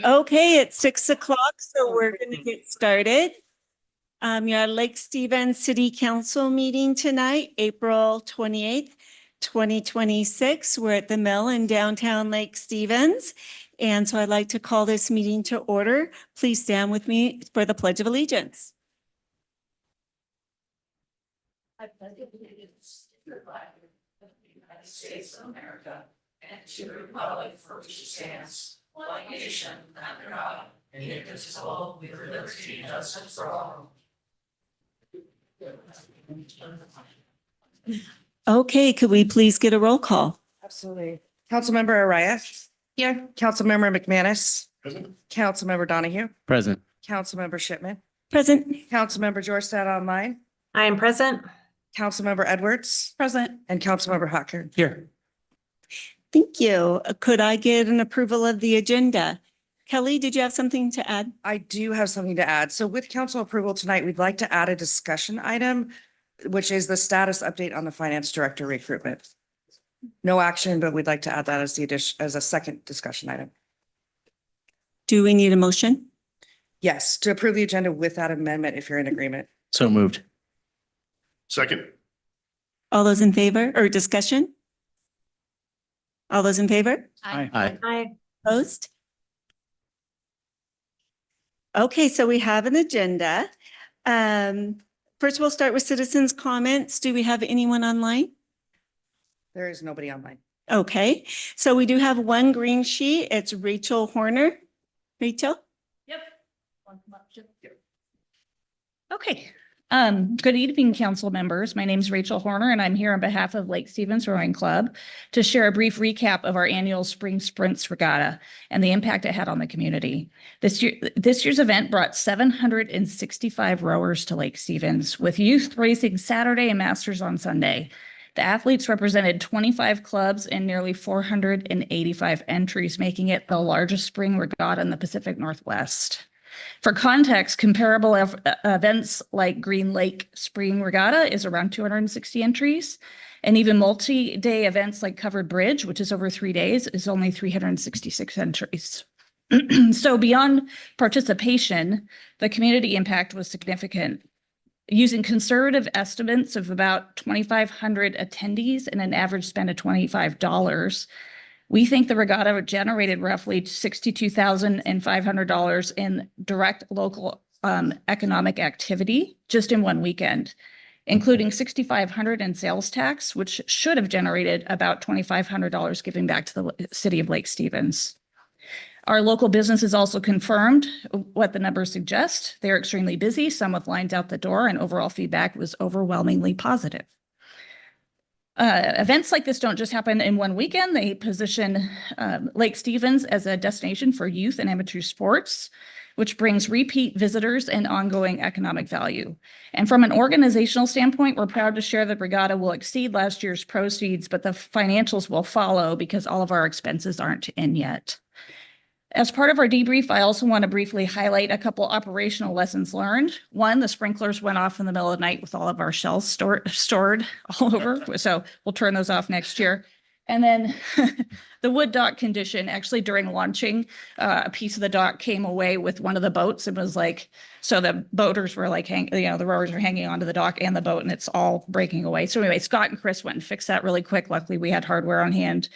Okay, it's 6 o'clock, so we're going to get started. Your Lake Stevens City Council meeting tonight, April 28th, 2026. We're at the Mill in downtown Lake Stevens. And so I'd like to call this meeting to order. Please stand with me for the Pledge of Allegiance. I pledge allegiance to the flag of the United States of America and to the republic for which it stands, one nation, under God, indivisible, with liberty and justice for all. Okay, could we please get a roll call? Absolutely. Councilmember Araya. Here. Councilmember McManus. Present. Councilmember Donahue. Present. Councilmember Shipman. Present. Councilmember Georgetown online. I am present. Councilmember Edwards. Present. And Councilmember Hawker. Here. Thank you. Could I get an approval of the agenda? Kelly, did you have something to add? I do have something to add. So with council approval tonight, we'd like to add a discussion item, which is the status update on the finance director recruitment. No action, but we'd like to add that as the addition, as a second discussion item. Do we need a motion? Yes, to approve the agenda with that amendment, if you're in agreement. So moved. Second. All those in favor or discussion? All those in favor? Aye. Aye. Opposed? Okay, so we have an agenda. First, we'll start with citizens' comments. Do we have anyone online? There is nobody online. Okay, so we do have one green sheet. It's Rachel Horner. Rachel? Yep. Okay. Good evening, council members. My name is Rachel Horner, and I'm here on behalf of Lake Stevens Rowing Club to share a brief recap of our annual Spring Sprints Regatta and the impact it had on the community. This year's event brought 765 rowers to Lake Stevens, with youth racing Saturday and masters on Sunday. The athletes represented 25 clubs and nearly 485 entries, making it the largest spring regatta in the Pacific Northwest. For context, comparable events like Green Lake Spring Regatta is around 260 entries, and even multi-day events like Covered Bridge, which is over 3 days, is only 366 entries. So beyond participation, the community impact was significant. Using conservative estimates of about 2,500 attendees and an average spend of $25, we think the regatta generated roughly $62,500 in direct local economic activity just in one weekend, including $6,500 in sales tax, which should have generated about $2,500 giving back to the city of Lake Stevens. Our local businesses also confirmed what the numbers suggest. They're extremely busy, some with lines out the door, and overall feedback was overwhelmingly positive. Events like this don't just happen in one weekend. They position Lake Stevens as a destination for youth and amateur sports, which brings repeat visitors and ongoing economic value. And from an organizational standpoint, we're proud to share that regatta will exceed last year's proceeds, but the financials will follow because all of our expenses aren't in yet. As part of our debrief, I also want to briefly highlight a couple operational lessons learned. One, the sprinklers went off in the middle of the night with all of our shells stored all over. So we'll turn those off next year. And then the wood dock condition, actually during launching, a piece of the dock came away with one of the boats. It was like, so the boaters were like, the rowers are hanging onto the dock and the boat, and it's all breaking away. So anyway, Scott and Chris went and fixed that really quick. Luckily, we had hardware on hand.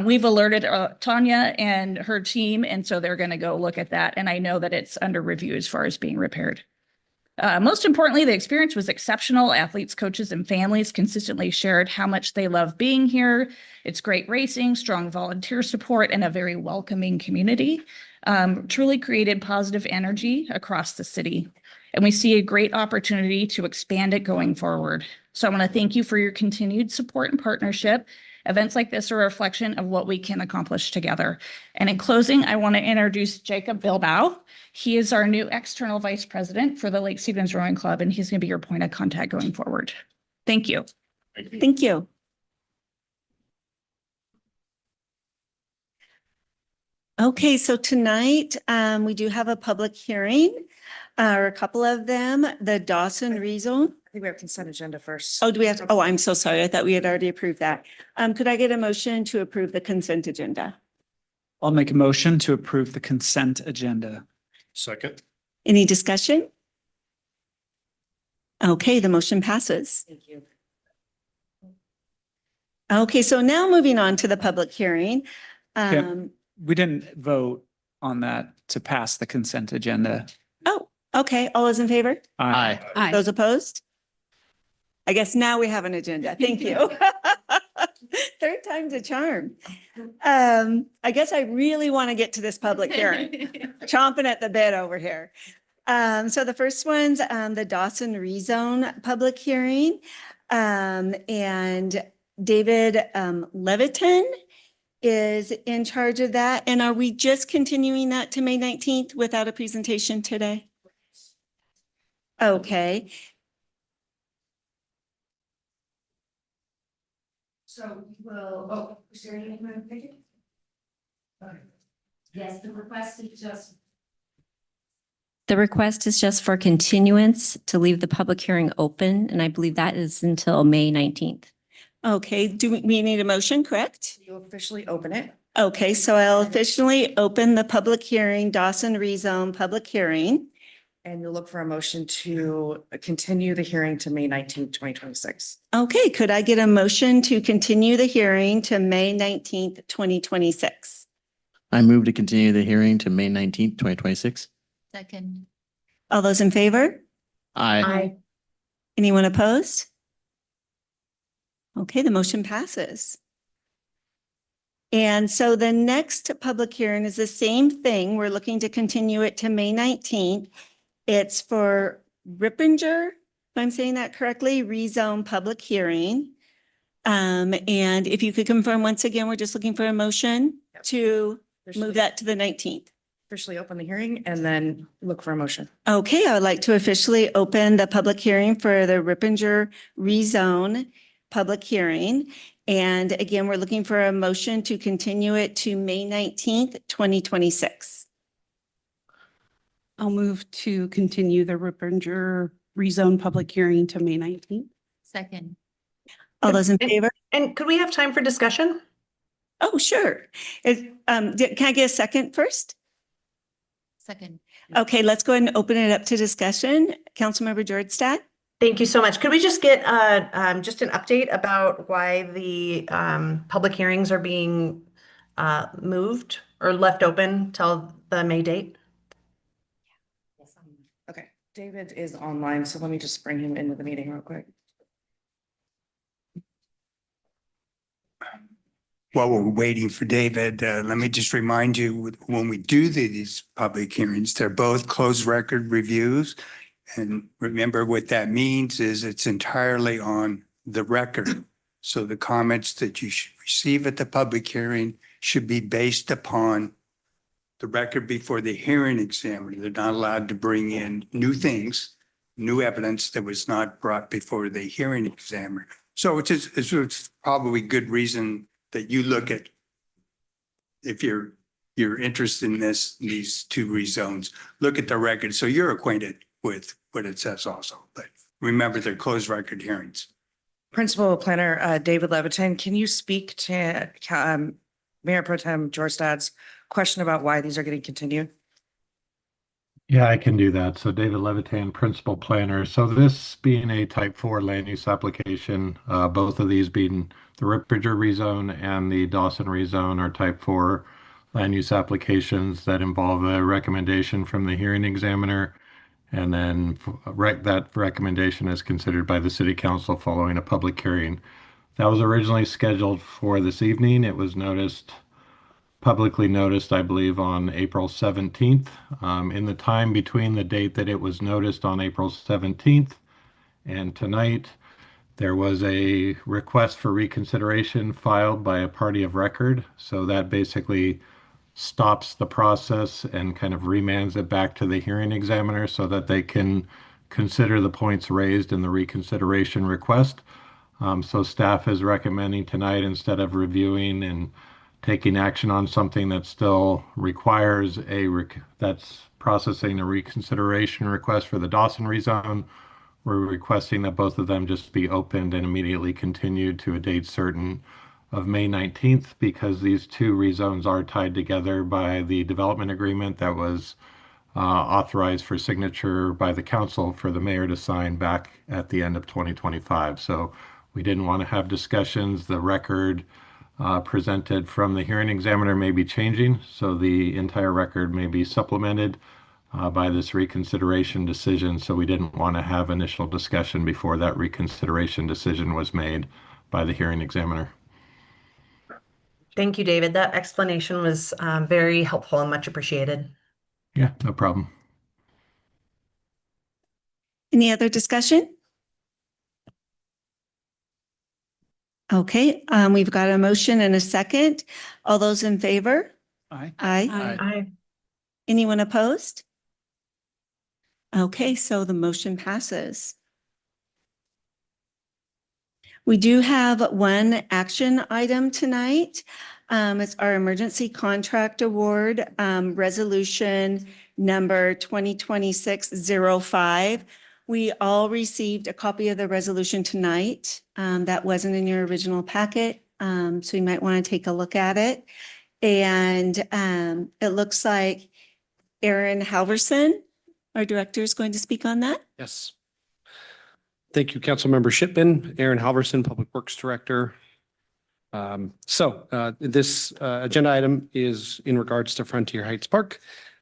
We've alerted Tanya and her team, and so they're going to go look at that. And I know that it's under review as far as being repaired. Most importantly, the experience was exceptional. Athletes, coaches, and families consistently shared how much they love being here. It's great racing, strong volunteer support, and a very welcoming community. Truly created positive energy across the city. And we see a great opportunity to expand it going forward. So I want to thank you for your continued support and partnership. Events like this are a reflection of what we can accomplish together. And in closing, I want to introduce Jacob Bilbao. He is our new external vice president for the Lake Stevens Rowing Club, and he's going to be your point of contact going forward. Thank you. Thank you. Okay, so tonight we do have a public hearing, or a couple of them. The Dawson rezone I think we have consent agenda first. Oh, do we have, oh, I'm so sorry. I thought we had already approved that. Could I get a motion to approve the consent agenda? I'll make a motion to approve the consent agenda. Second. Any discussion? Okay, the motion passes. Thank you. Okay, so now moving on to the public hearing. Yeah. We didn't vote on that to pass the consent agenda. Oh, okay. All those in favor? Aye. Those opposed? I guess now we have an agenda. Thank you. Third time's a charm. I guess I really want to get to this public hearing. Chomping at the bit over here. So the first one's the Dawson rezone public hearing. And David Leviton is in charge of that. And are we just continuing that to May 19th without a presentation today? Okay. So we will, is there anything I'm thinking? Yes, the request is just for continuance to leave the public hearing open, and I believe that is until May 19th. Okay, do we need a motion, correct? You officially open it. Okay, so I'll officially open the public hearing, Dawson rezone public hearing. And you'll look for a motion to continue the hearing to May 19th, 2026. Okay, could I get a motion to continue the hearing to May 19th, 2026? I move to continue the hearing to May 19th, 2026. Second. All those in favor? Aye. Anyone opposed? Okay, the motion passes. And so the next public hearing is the same thing. We're looking to continue it to May 19th. It's for Rippinger, if I'm saying that correctly, rezone public hearing. And if you could confirm once again, we're just looking for a motion Yep. to Officially- move that to the 19th. Officially open the hearing and then look for a motion. Okay, I would like to officially open the public hearing for the Rippinger rezone public hearing. And again, we're looking for a motion to continue it to May 19th, 2026. I'll move to continue the Rippinger rezone public hearing to May 19th. Second. All those in favor? And could we have time for discussion? Oh, sure. Can I get a second first? Second. Okay, let's go ahead and open it up to discussion. Councilmember Georgestad? Thank you so much. Could we just get just an update about why the public hearings are being moved or left open till the May date? Okay, David is online, so let me just bring him into the meeting real quick. While we're waiting for David, let me just remind you, when we do these public hearings, they're both closed record reviews. And remember what that means is it's entirely on the record. So the comments that you should receive at the public hearing should be based upon the record before the hearing examiner. They're not allowed to bring in new things, new evidence that was not brought before the hearing examiner. So it's probably good reason that you look at, if you're interested in these two rezones, look at the record. So you're acquainted with what it says also, but remember they're closed record hearings. Principal Planner David Leviton, can you speak to Mayor Pro Tem Georgestad's question about why these are getting continued? Yeah, I can do that. So David Levitan, Principal Planner. So this being a Type 4 land use application, both of these being the Rippinger rezone and the Dawson rezone are Type 4 land use applications that involve a recommendation from the hearing examiner. And then that recommendation is considered by the City Council following a public hearing. That was originally scheduled for this evening. It was publicly noticed, I believe, on April 17th. In the time between the date that it was noticed on April 17th and tonight, there was a request for reconsideration filed by a party of record. So that basically stops the process and kind of remands it back to the hearing examiner so that they can consider the points raised in the reconsideration request. So staff is recommending tonight, instead of reviewing and taking action on something that still requires that's processing a reconsideration request for the Dawson rezone, We're requesting that both of them just be opened and immediately continued to a date certain of May 19th because these two rezones are tied together by the development agreement that was authorized for signature by the council for the mayor to sign back at the end of 2025. So we didn't want to have discussions. The record presented from the hearing examiner may be changing, so the entire record may be supplemented by this reconsideration decision. So we didn't want to have initial discussion before that reconsideration decision was made by the hearing examiner. Thank you, David. That explanation was very helpful and much appreciated. Yeah, no problem. Any other discussion? Okay, we've got a motion and a second. All those in favor? Aye. Aye. Aye. Anyone opposed? Okay, so the motion passes. We do have one action item tonight. It's our emergency contract award, resolution number 2026-05. We all received a copy of the resolution tonight. That wasn't in your original packet, so you might want to take a look at it. And it looks like Aaron Halverson, our director, is going to speak on that. Yes. Thank you, Councilmember Shipman. Aaron Halverson, Public Works Director. This agenda item is in regards to Frontier Heights Park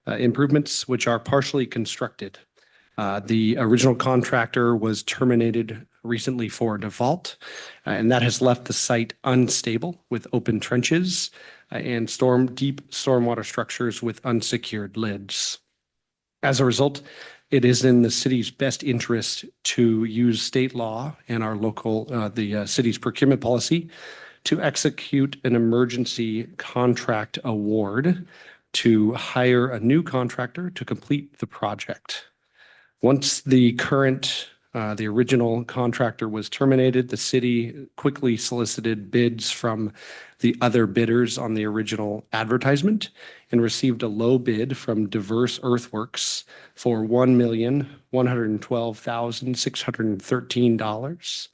improvements, which are partially constructed. The original contractor was terminated recently for default, and that has left the site unstable with open trenches and deep stormwater structures with unsecured lids. As a result, it is in the city's best interest to use state law and our local, the city's procurement policy to execute an emergency contract award to hire a new contractor to complete the project. Once the original contractor was terminated, the city quickly solicited bids from the other bidders on the original advertisement and received a low bid from Diverse Earthworks for $1,112,613.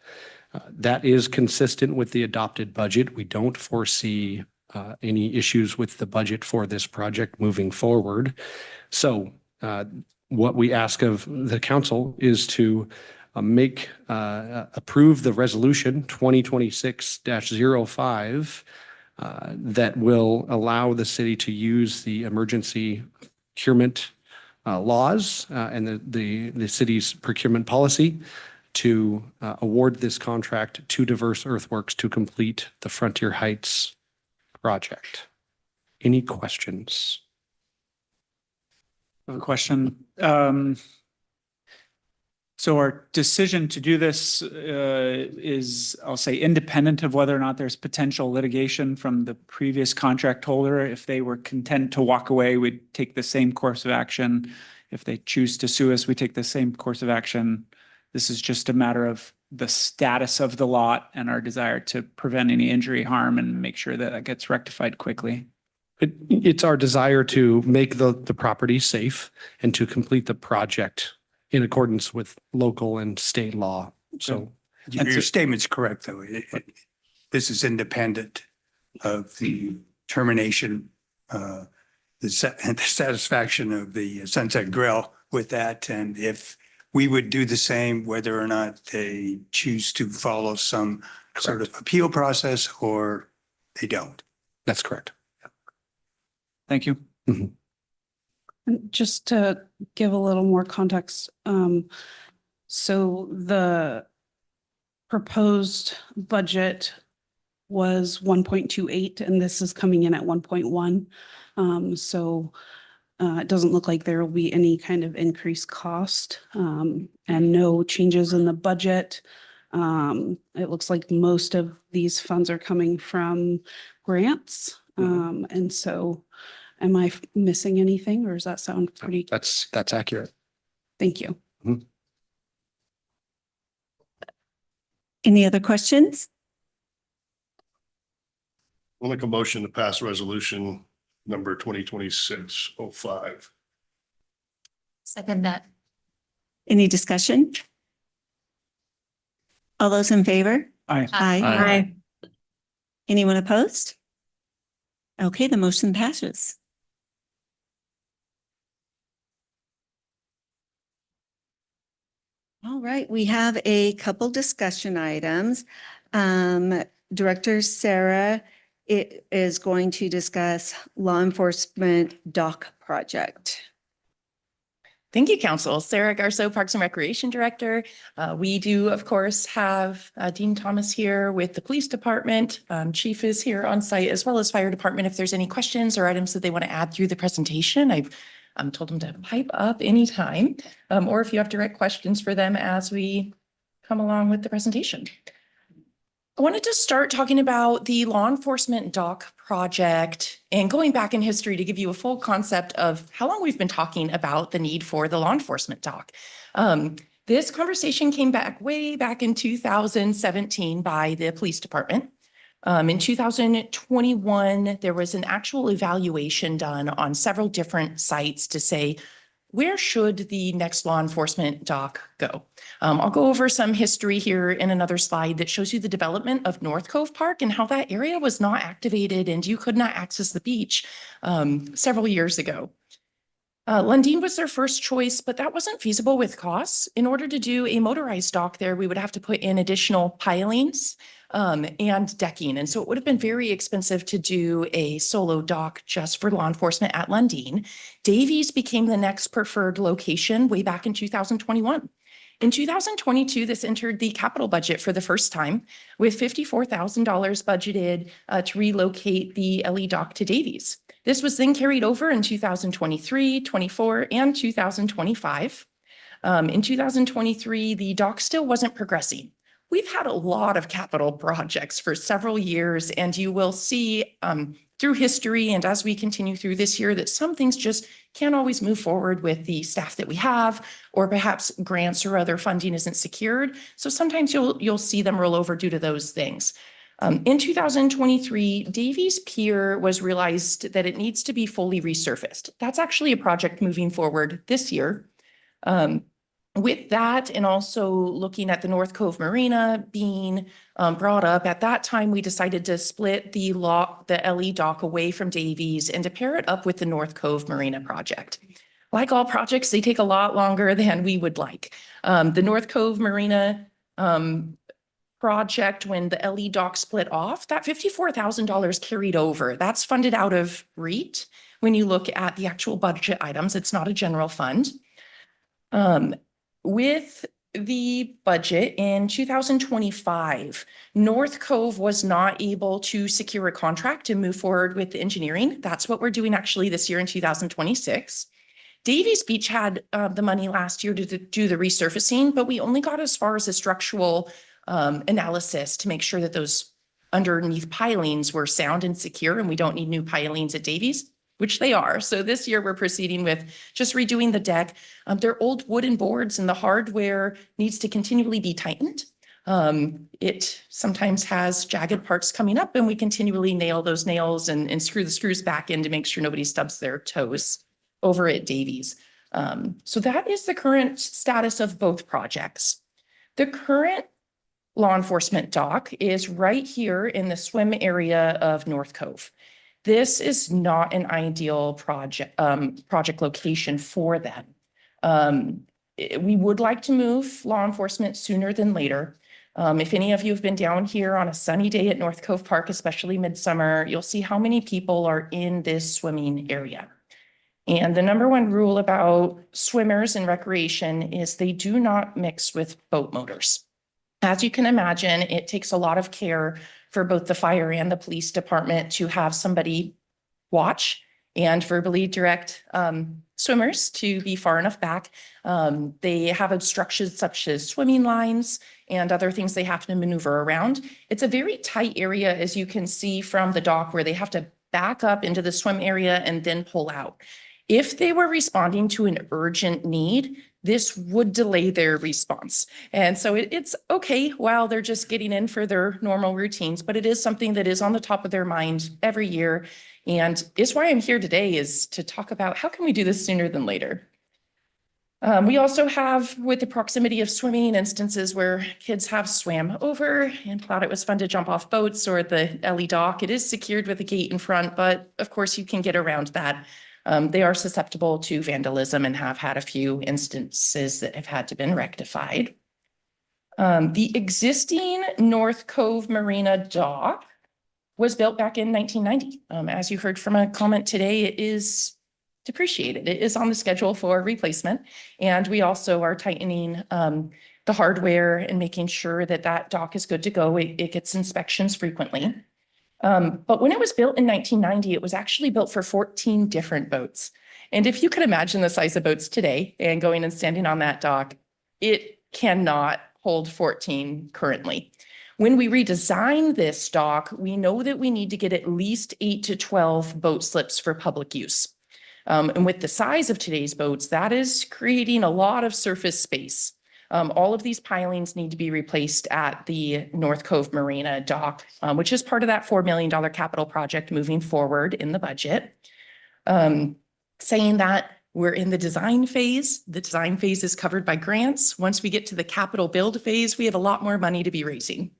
That is consistent with the adopted budget. We don't foresee any issues with the budget for this project moving forward. So what we ask of the council is to approve the resolution 2026-05 that will allow the city to use the emergency procurement laws and the city's procurement policy to award this contract to Diverse Earthworks to complete the Frontier Heights project. Any questions? Question. So our decision to do this is, I'll say, independent of whether or not there's potential litigation from the previous contract holder. If they were content to walk away, we'd take the same course of action. If they choose to sue us, we take the same course of action. This is just a matter of the status of the lot and our desire to prevent any injury, harm, and make sure that that gets rectified quickly. It's our desire to make the property safe and to complete the project in accordance with local and state law. So Your statement's correct, though. This is independent of the termination, the satisfaction of the Sunset Grill with that. And if we would do the same, whether or not they choose to follow some sort of appeal process or they don't. That's correct. Thank you. Mm-hmm. And just to give a little more context, so the proposed budget was 1.28 and this is coming in at 1.1. It doesn't look like there will be any kind of increased cost and no changes in the budget. It looks like most of these funds are coming from grants. And so am I missing anything or does that sound pretty? That's accurate. Thank you. Mm-hmm. Any other questions? We'll make a motion to pass resolution number 2026-05. Second that. Any discussion? All those in favor? Aye. Aye. Anyone opposed? Okay, the motion passes. All right, we have a couple discussion items. Director Sarah is going to discuss law enforcement dock project. Thank you, Council. Sarah Garceau, Parks and Recreation Director. We do, of course, have Dean Thomas here with the Police Department. Chief is here on site as well as Fire Department. If there's any questions or items that they want to add through the presentation, I've told them to pipe up anytime, or if you have direct questions for them as we come along with the presentation. I wanted to start talking about the law enforcement dock project and going back in history to give you a full concept of how long we've been talking about the need for the law enforcement dock. This conversation came back way back in 2017 by the police department. In 2021, there was an actual evaluation done on several different sites to say, where should the next law enforcement dock go? I'll go over some history here in another slide that shows you the development of North Cove Park and how that area was not activated and you could not access the beach several years ago. Lundin was their first choice, but that wasn't feasible with costs. In order to do a motorized dock there, we would have to put in additional pilings and decking. And so it would have been very expensive to do a solo dock just for law enforcement at Lundin. Davies became the next preferred location way back in 2021. In 2022, this entered the capital budget for the first time with $54,000 budgeted to relocate the LE dock to Davies. This was then carried over in 2023, 24, and 2025. In 2023, the dock still wasn't progressing. We've had a lot of capital projects for several years, and you will see through history and as we continue through this year that some things just can't always move forward with the staff that we have, or perhaps grants or other funding isn't secured. So sometimes you'll see them roll over due to those things. In 2023, Davies Pier was realized that it needs to be fully resurfaced. That's actually a project moving forward this year. With that, and also looking at the North Cove Marina being brought up, at that time, we decided to split the LE dock away from Davies and to pair it up with the North Cove Marina project. Like all projects, they take a lot longer than we would like. The North Cove Marina project, when the LE dock split off, that $54,000 carried over. That's funded out of REIT. When you look at the actual budget items, it's not a general fund. With the budget in 2025, North Cove was not able to secure a contract to move forward with the engineering. That's what we're doing actually this year in 2026. Davies Beach had the money last year to do the resurfacing, but we only got as far as the structural analysis to make sure that those underneath pilings were sound and secure, and we don't need new pilings at Davies, which they are. So this year we're proceeding with just redoing the deck. They're old wooden boards and the hardware needs to continually be tightened. It sometimes has jagged parts coming up and we continually nail those nails and screw the screws back in to make sure nobody stubs their toes over at Davies. So that is the current status of both projects. The current law enforcement dock is right here in the swim area of North Cove. This is not an ideal project location for them. We would like to move law enforcement sooner than later. If any of you have been down here on a sunny day at North Cove Park, especially midsummer, you'll see how many people are in this swimming area. And the number one rule about swimmers and recreation is they do not mix with boat motors. As you can imagine, it takes a lot of care for both the fire and the police department to have somebody watch and verbally direct swimmers to be far enough back. They have obstructions such as swimming lines and other things they have to maneuver around. It's a very tight area, as you can see from the dock, where they have to back up into the swim area and then pull out. If they were responding to an urgent need, this would delay their response. And so it's okay while they're just getting in for their normal routines, but it is something that is on the top of their mind every year. And it's why I'm here today, is to talk about how can we do this sooner than later. We also have, with the proximity of swimming, instances where kids have swam over and thought it was fun to jump off boats or the Ellie dock. It is secured with a gate in front, but of course you can get around that. They are susceptible to vandalism and have had a few instances that have had to been rectified. The existing North Cove Marina dock was built back in 1990. As you heard from a comment today, it is depreciated. It is on the schedule for replacement. And we also are tightening the hardware and making sure that that dock is good to go. It gets inspections frequently. But when it was built in 1990, it was actually built for 14 different boats. And if you could imagine the size of boats today and going and standing on that dock, it cannot hold 14 currently. When we redesign this dock, we know that we need to get at least 8 to 12 boat slips for public use. And with the size of today's boats, that is creating a lot of surface space. All of these pilings need to be replaced at the North Cove Marina dock, which is part of that $4 million capital project moving forward in the budget. Saying that, we're in the design phase. The design phase is covered by grants. Once we get to the capital build phase, we have a lot more money to be raising.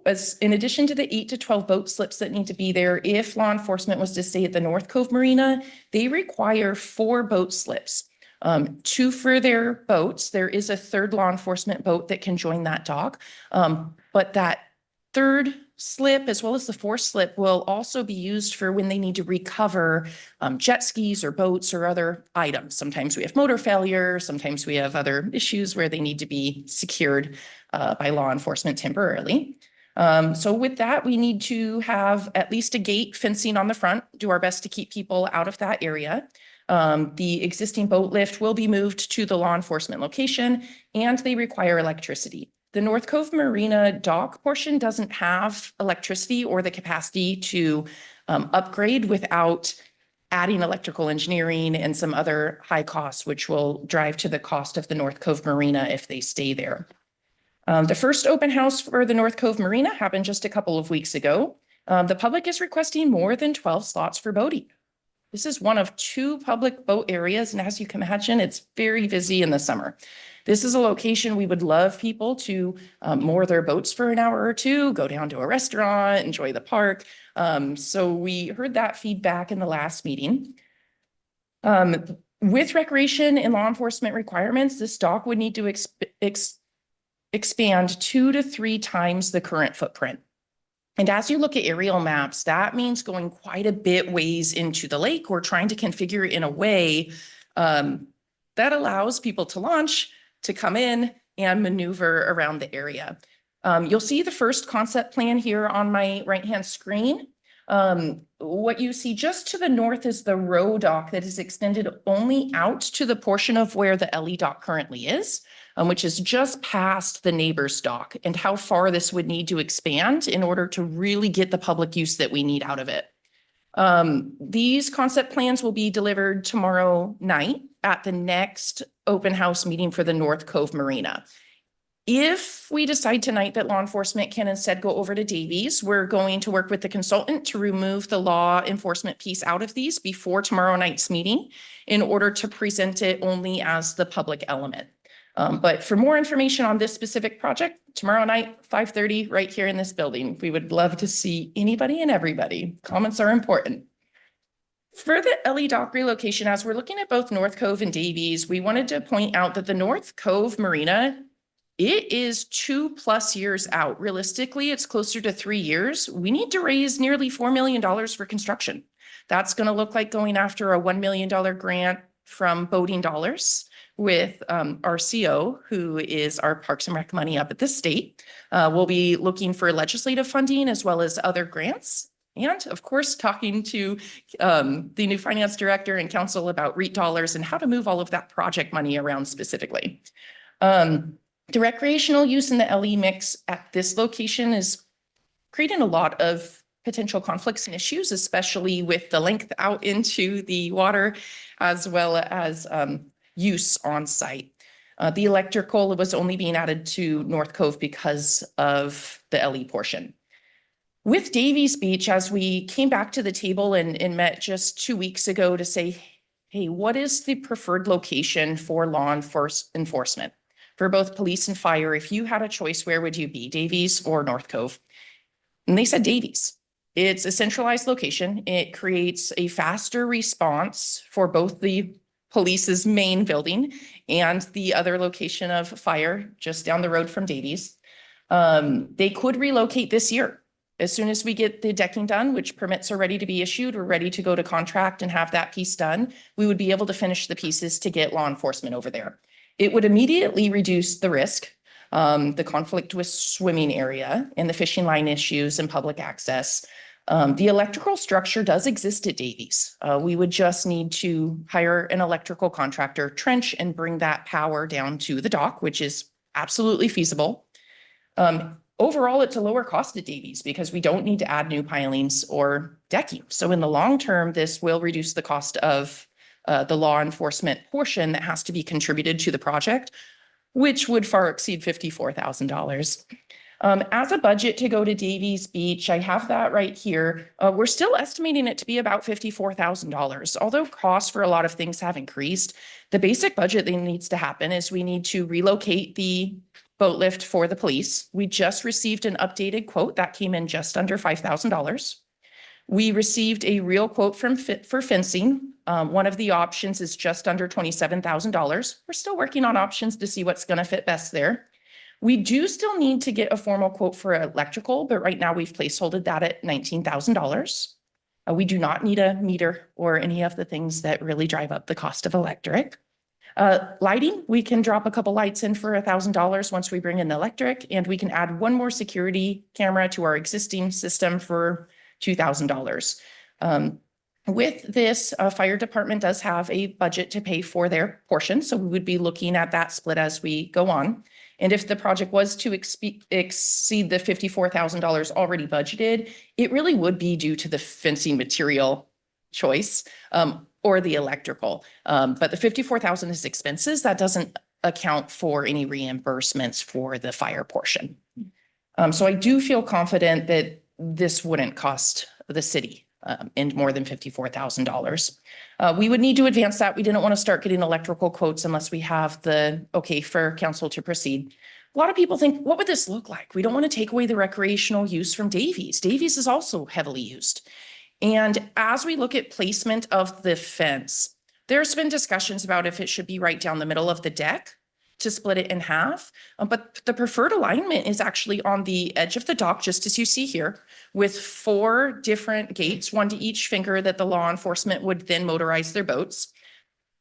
As in addition to the 8 to 12 boat slips that need to be there, if law enforcement was to stay at the North Cove Marina, they require 4 boat slips. 2 for their boats. There is a third law enforcement boat that can join that dock. But that third slip, as well as the 4th slip, will also be used for when they need to recover jet skis or boats or other items. Sometimes we have motor failure. Sometimes we have other issues where they need to be secured by law enforcement temporarily. So with that, we need to have at least a gate fencing on the front, do our best to keep people out of that area. The existing boat lift will be moved to the law enforcement location, and they require electricity. The North Cove Marina dock portion doesn't have electricity or the capacity to upgrade without adding electrical engineering and some other high costs, which will drive to the cost of the North Cove Marina if they stay there. The first open house for the North Cove Marina happened just a couple of weeks ago. The public is requesting more than 12 slots for boating. This is one of 2 public boat areas, and as you can imagine, it's very busy in the summer. This is a location we would love people to moor their boats for an hour or 2, go down to a restaurant, enjoy the park. So we heard that feedback in the last meeting. With recreation and law enforcement requirements, this dock would need to expand 2 to 3 times the current footprint. And as you look at aerial maps, that means going quite a bit ways into the lake or trying to configure in a way that allows people to launch, to come in and maneuver around the area. You'll see the first concept plan here on my right-hand screen. What you see just to the north is the row dock that is extended only out to the portion of where the Ellie dock currently is, which is just past the neighbor's dock, and how far this would need to expand in order to really get the public use that we need out of it. These concept plans will be delivered tomorrow night at the next open house meeting for the North Cove Marina. If we decide tonight that law enforcement can instead go over to Davies, we're going to work with the consultant to remove the law enforcement piece out of these before tomorrow night's meeting in order to present it only as the public element. But for more information on this specific project, tomorrow night, 5:30, right here in this building. We would love to see anybody and everybody. Comments are important. For the Ellie dock relocation, as we're looking at both North Cove and Davies, we wanted to point out that the North Cove Marina, it is 2+ years out. Realistically, it's closer to 3 years. We need to raise nearly $4 million for construction. That's going to look like going after a $1 million grant from Boating Dollars with our CO, who is our Parks and Rec money up at the state. We'll be looking for legislative funding as well as other grants. And of course, talking to the new finance director and council about REIT dollars and how to move all of that project money around specifically. The recreational use in the LE mix at this location is creating a lot of potential conflicts and issues, especially with the length out into the water, as well as use on site. The electrical was only being added to North Cove because of the LE portion. With Davies Beach, as we came back to the table and met just 2 weeks ago to say, hey, what is the preferred location for law enforcement? For both police and fire, if you had a choice, where would you be, Davies or North Cove? And they said Davies. It's a centralized location. It creates a faster response for both the police's main building and the other location of fire just down the road from Davies. They could relocate this year. As soon as we get the decking done, which permits are ready to be issued, we're ready to go to contract and have that piece done. We would be able to finish the pieces to get law enforcement over there. It would immediately reduce the risk, the conflict with swimming area and the fishing line issues and public access. The electrical structure does exist at Davies. We would just need to hire an electrical contractor, trench, and bring that power down to the dock, which is absolutely feasible. Overall, it's a lower cost at Davies because we don't need to add new pilings or decking. So in the long term, this will reduce the cost of the law enforcement portion that has to be contributed to the project, which would far exceed $54,000. As a budget to go to Davies Beach, I have that right here. We're still estimating it to be about $54,000. Although costs for a lot of things have increased, the basic budget that needs to happen is we need to relocate the boat lift for the police. We just received an updated quote that came in just under $5,000. We received a real quote from for fencing. One of the options is just under $27,000. We're still working on options to see what's going to fit best there. We do still need to get a formal quote for electrical, but right now we've placeholded that at $19,000. We do not need a meter or any of the things that really drive up the cost of electric. Lighting, we can drop a couple lights in for $1,000 once we bring in the electric, and we can add one more security camera to our existing system for $2,000. With this, fire department does have a budget to pay for their portion, so we would be looking at that split as we go on. And if the project was to exceed the $54,000 already budgeted, it really would be due to the fencing material choice or the electrical. But the $54,000 is expenses. That doesn't account for any reimbursements for the fire portion. So I do feel confident that this wouldn't cost the city and more than $54,000. We would need to advance that. We didn't want to start getting electrical quotes unless we have the okay for council to proceed. A lot of people think, what would this look like? We don't want to take away the recreational use from Davies. Davies is also heavily used. And as we look at placement of the fence, there's been discussions about if it should be right down the middle of the deck to split it in half. But the preferred alignment is actually on the edge of the dock, just as you see here, with 4 different gates, one to each finger that the law enforcement would then motorize their boats.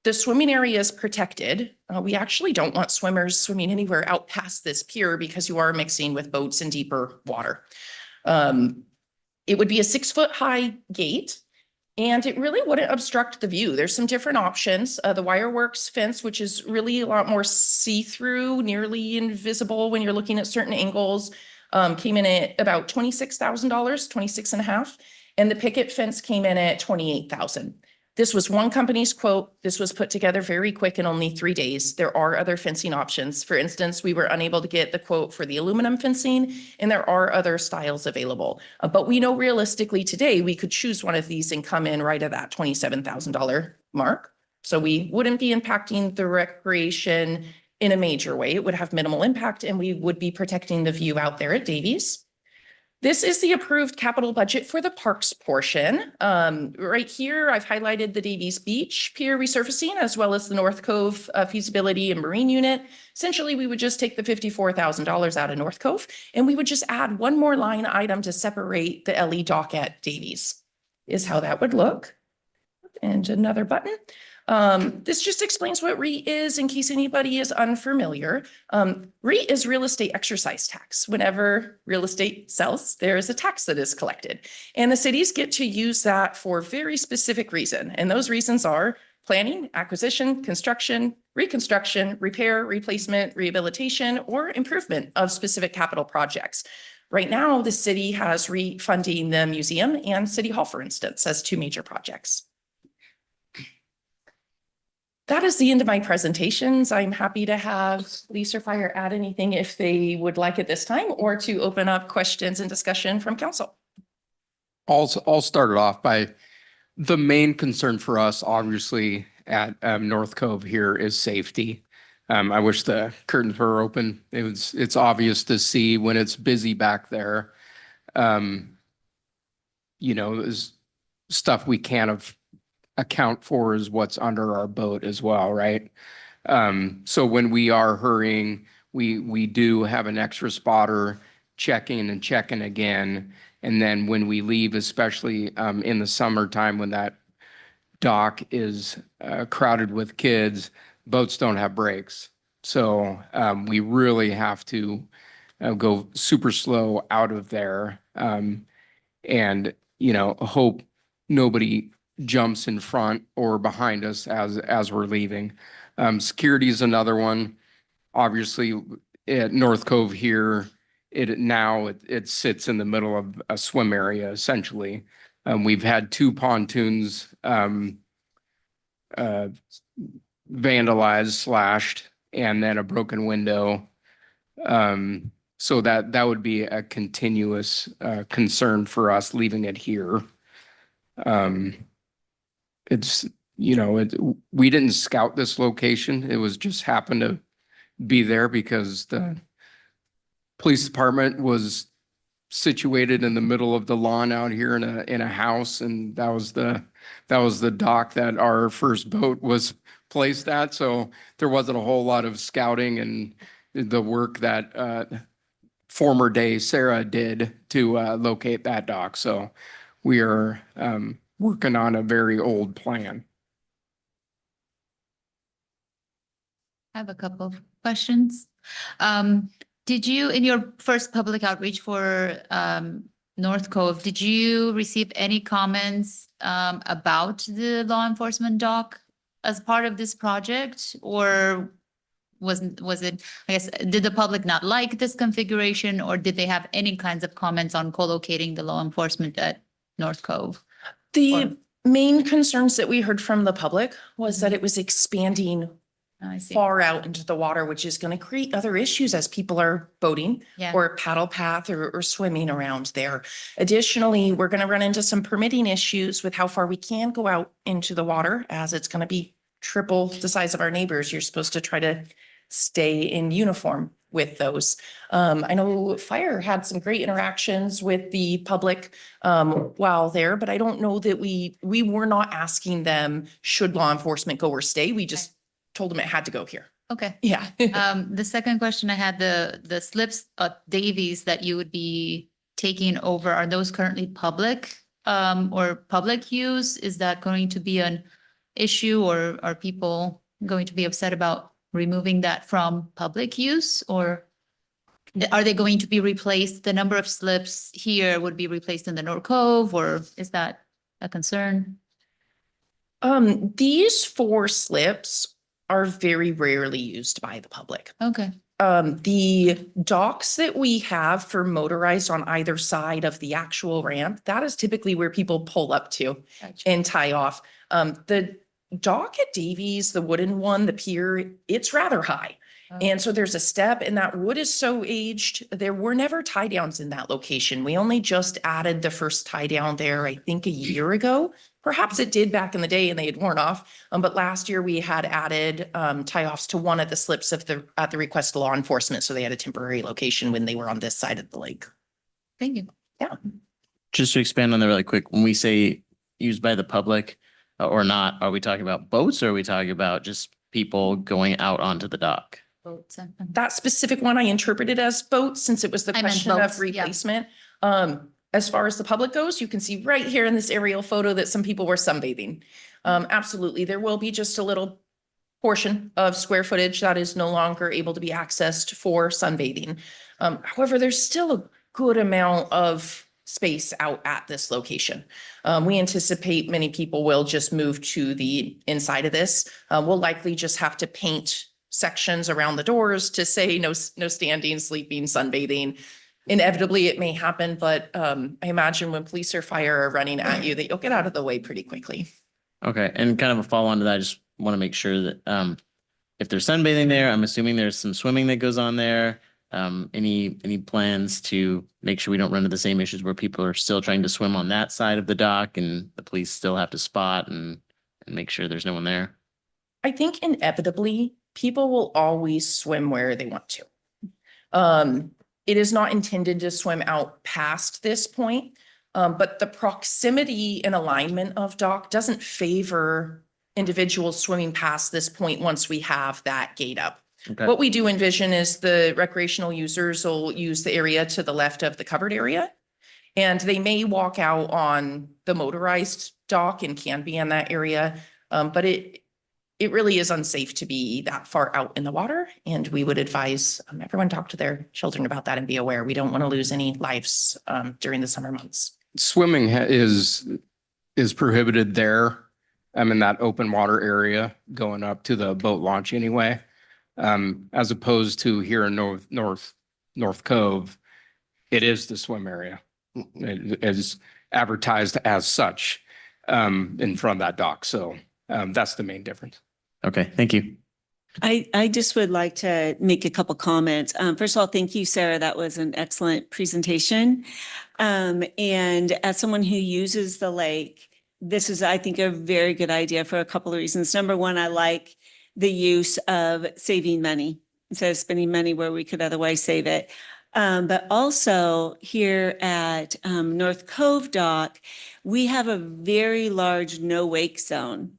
The swimming area is protected. We actually don't want swimmers swimming anywhere out past this pier because you are mixing with boats in deeper water. It would be a 6-foot high gate. And it really wouldn't obstruct the view. There's some different options. The Wireworks fence, which is really a lot more see-through, nearly invisible when you're looking at certain angles, came in at about $26,000, $26,500. And the picket fence came in at $28,000. This was one company's quote. This was put together very quick in only 3 days. There are other fencing options. For instance, we were unable to get the quote for the aluminum fencing, and there are other styles available. But we know realistically today, we could choose one of these and come in right at that $27,000 mark. So we wouldn't be impacting the recreation in a major way. It would have minimal impact, and we would be protecting the view out there at Davies. This is the approved capital budget for the parks portion. Right here, I've highlighted the Davies Beach Pier resurfacing as well as the North Cove feasibility and marine unit. Essentially, we would just take the $54,000 out of North Cove and we would just add one more line item to separate the LE dock at Davies, is how that would look. And another button. This just explains what REIT is in case anybody is unfamiliar. REIT is real estate exercise tax. Whenever real estate sells, there is a tax that is collected. And the cities get to use that for very specific reason. And those reasons are planning, acquisition, construction, reconstruction, repair, replacement, rehabilitation, or improvement of specific capital projects. Right now, the city has REIT funding the museum and City Hall, for instance, as 2 major projects. That is the end of my presentations. I'm happy to have Lisa or Fire add anything if they would like at this time, or to open up questions and discussion from council. I'll start it off by the main concern for us, obviously, at North Cove here is safety. I wish the curtains were open. It's obvious to see when it's busy back there. There's stuff we can't account for is what's under our boat as well, right? So when we are hurrying, we do have an extra spotter checking and checking again. And then when we leave, especially in the summertime when that dock is crowded with kids, boats don't have brakes. So we really have to go super slow out of there and, hope nobody jumps in front or behind us as we're leaving. Security is another one. Obviously, at North Cove here, it sits in the middle of a swim area, essentially. We've had 2 pontoons vandalized, slashed, and then a broken window. So that would be a continuous concern for us leaving it here. We didn't scout this location. It was just happened to be there because the police department was situated in the middle of the lawn out here in a house, and that was the dock that our first boat was placed at. So there wasn't a whole lot of scouting and the work that former day Sarah did to locate that dock. So we are working on a very old plan. I have a couple of questions. Did you, in your first public outreach for North Cove, did you receive any comments about the law enforcement dock as part of this project? Or was it, I guess, did the public not like this configuration, or did they have any kinds of comments on co-locating the law enforcement at North Cove? The main concerns that we heard from the public was that it was expanding I see. far out into the water, which is going to create other issues as people are boating Yeah. or paddle path or swimming around there. Additionally, we're going to run into some permitting issues with how far we can go out into the water, as it's going to be triple the size of our neighbors. You're supposed to try to stay in uniform with those. I know fire had some great interactions with the public while there, but I don't know that we were not asking them, should law enforcement go or stay? We just told them it had to go here. Okay. Yeah. The second question I had, the slips at Davies that you would be taking over, are those currently public or public use? Is that going to be an issue, or are people going to be upset about removing that from public use, or are they going to be replaced? The number of slips here would be replaced in the North Cove, or is that a concern? These 4 slips are very rarely used by the public. Okay. The docks that we have for motorized on either side of the actual ramp, that is typically where people pull up to Gotcha. and tie off. The dock at Davies, the wooden one, the pier, it's rather high. And so there's a step, and that wood is so aged, there were never tie downs in that location. We only just added the first tie down there, I think, a year ago. Perhaps it did back in the day and they had worn off. But last year we had added tie offs to one of the slips at the request of law enforcement. So they had a temporary location when they were on this side of the lake. Thank you. Yeah. Just to expand on that really quick, when we say used by the public or not, are we talking about boats, or are we talking about just people going out onto the dock? Boats. That specific one I interpreted as boats, since it was the I meant question of boats, yeah. replacement. As far as the public goes, you can see right here in this aerial photo that some people were sunbathing. Absolutely, there will be just a little portion of square footage that is no longer able to be accessed for sunbathing. However, there's still a good amount of space out at this location. We anticipate many people will just move to the inside of this. We'll likely just have to paint sections around the doors to say no standing, sleeping, sunbathing. Inevitably, it may happen, but I imagine when police or fire are running at you, that you'll get out of the way pretty quickly. Okay, and kind of a follow on to that, I just want to make sure that if there's sunbathing there, I'm assuming there's some swimming that goes on there. Any plans to make sure we don't run into the same issues where people are still trying to swim on that side of the dock and the police still have to spot and make sure there's no one there? I think inevitably, people will always swim where they want to. It is not intended to swim out past this point, but the proximity and alignment of dock doesn't favor individuals swimming past this point once we have that gate up. Okay. What we do envision is the recreational users will use the area to the left of the covered area. And they may walk out on the motorized dock and can be in that area. But it really is unsafe to be that far out in the water. And we would advise everyone talk to their children about that and be aware. We don't want to lose any lives during the summer months. Swimming is prohibited there. I'm in that open water area going up to the boat launch anyway. As opposed to here in North Cove, it is the swim area. It is advertised as such in front of that dock. So that's the main difference. Okay, thank you. I just would like to make a couple comments. First of all, thank you, Sarah. That was an excellent presentation. And as someone who uses the lake, this is, I think, a very good idea for a couple of reasons. Number one, I like the use of saving money instead of spending money where we could otherwise save it. But also here at North Cove Dock, we have a very large no wake zone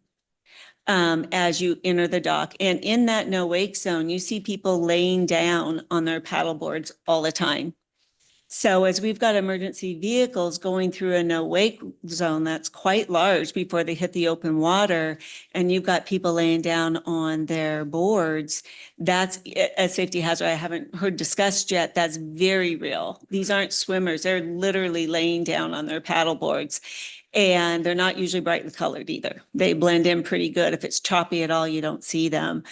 as you enter the dock. And in that no wake zone, you see people laying down on their paddle boards all the time. So as we've got emergency vehicles going through a no wake zone that's quite large before they hit the open water, and you've got people laying down on their boards, that's a safety hazard I haven't heard discussed yet. That's very real. These aren't swimmers. They're literally laying down on their paddle boards. And they're not usually brightly colored either. They blend in pretty good. If it's choppy at all, you don't see them.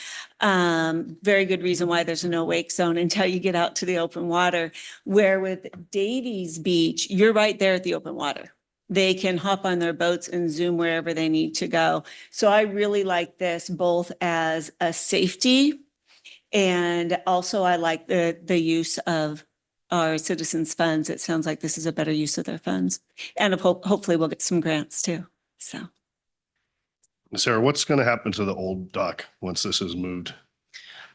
Very good reason why there's a no wake zone until you get out to the open water. Where with Davies Beach, you're right there at the open water. They can hop on their boats and zoom wherever they need to go. So I really like this both as a safety, and also I like the use of our citizens' funds. It sounds like this is a better use of their funds. And hopefully we'll get some grants too. So. Sarah, what's going to happen to the old dock once this is moved?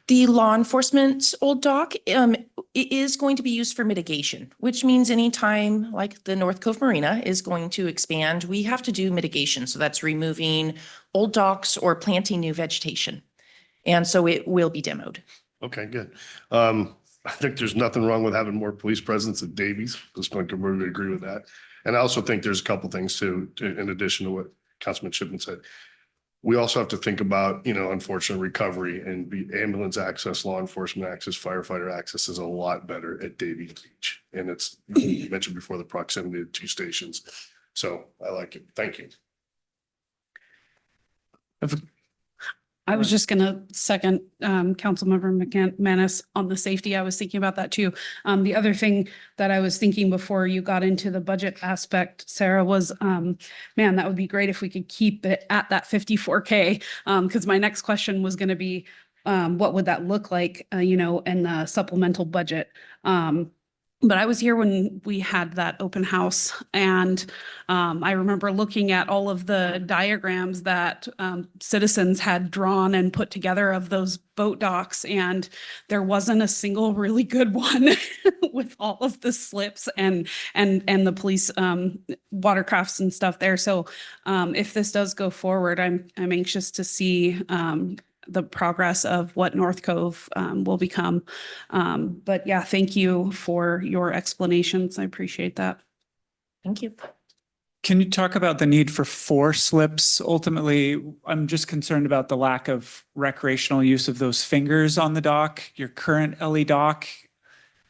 The law enforcement old dock it is going to be used for mitigation, which means anytime like the North Cove Marina is going to expand, we have to do mitigation. So that's removing old docks or planting new vegetation. And so it will be demoed. Okay, good. I think there's nothing wrong with having more police presence at Davies. Just going to completely agree with that. And I also think there's a couple things too, in addition to what Councilman Shipman said. We also have to think about, unfortunate recovery and ambulance access, law enforcement access, firefighter access is a lot better at Davies Beach. And it's, you mentioned before, the proximity to two stations. So I like it. Thank you. I was just going to second Councilmember McManus on the safety. I was thinking about that too. The other thing that I was thinking before you got into the budget aspect, Sarah, was, man, that would be great if we could keep it at that 54K. Because my next question was going to be, what would that look like, in the supplemental budget? But I was here when we had that open house, and I remember looking at all of the diagrams that citizens had drawn and put together of those boat docks, and there wasn't a single really good one with all of the slips and the police watercrafts and stuff there. So if this does go forward, I'm anxious to see the progress of what North Cove will become. But yeah, thank you for your explanations. I appreciate that. Thank you. Can you talk about the need for 4 slips? Ultimately, I'm just concerned about the lack of recreational use of those fingers on the dock. Your current LE dock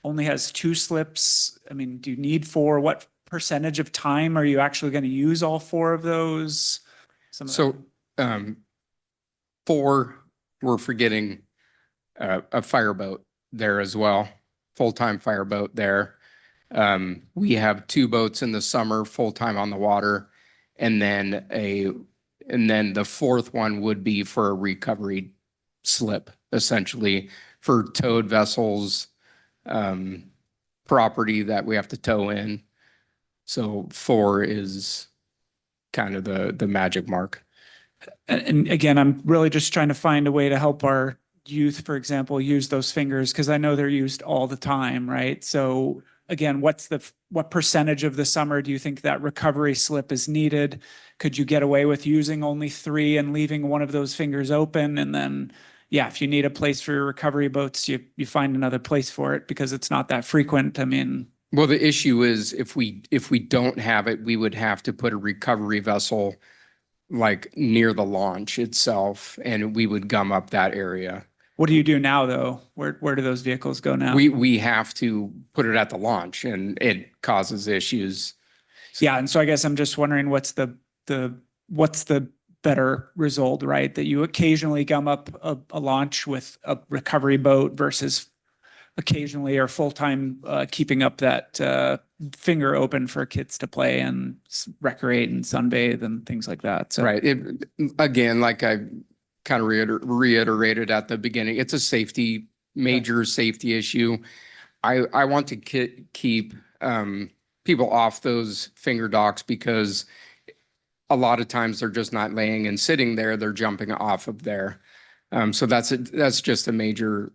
only has 2 slips. I mean, do you need 4? What percentage of time are you actually going to use all 4 of those? So 4, we're forgetting a fireboat there as well, full-time fireboat there. We have 2 boats in the summer, full-time on the water, and then the 4th one would be for a recovery slip, essentially for towed vessels, property that we have to tow in. So 4 is kind of the magic mark. And again, I'm really just trying to find a way to help our youth, for example, use those fingers because I know they're used all the time, right? So again, what percentage of the summer do you think that recovery slip is needed? Could you get away with using only 3 and leaving one of those fingers open? And then, yeah, if you need a place for your recovery boats, you find another place for it because it's not that frequent. I mean, Well, the issue is if we don't have it, we would have to put a recovery vessel like near the launch itself, and we would gum up that area. what do you do now though? Where do those vehicles go now? We have to put it at the launch, and it causes issues. Yeah, and so I guess I'm just wondering what's the better result, right? That you occasionally gum up a launch with a recovery boat versus occasionally or full-time keeping up that finger open for kids to play and recreate and sunbathe and things like that. So Right. Again, like I kind of reiterated at the beginning, it's a major safety issue. I want to keep people off those finger docks because a lot of times they're just not laying and sitting there, they're jumping off of there. So that's just a major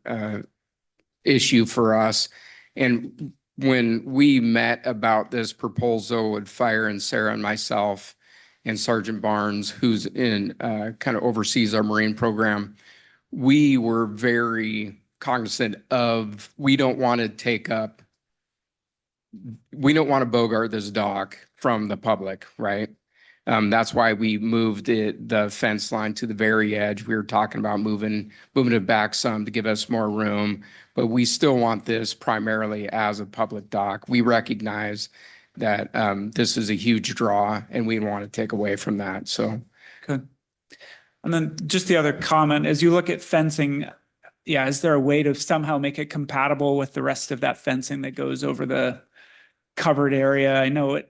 issue for us. And when we met about this proposal with Fire and Sarah and myself and Sergeant Barnes, who's in kind of oversees our Marine program, we were very cognizant of we don't want to bogart this dock from the public, right? That's why we moved the fence line to the very edge. We were talking about moving it back some to give us more room, but we still want this primarily as a public dock. We recognize that this is a huge draw and we want to take away from that. So. good. And then just the other comment, as you look at fencing, yeah, is there a way to somehow make it compatible with the rest of that fencing that goes over the covered area? I know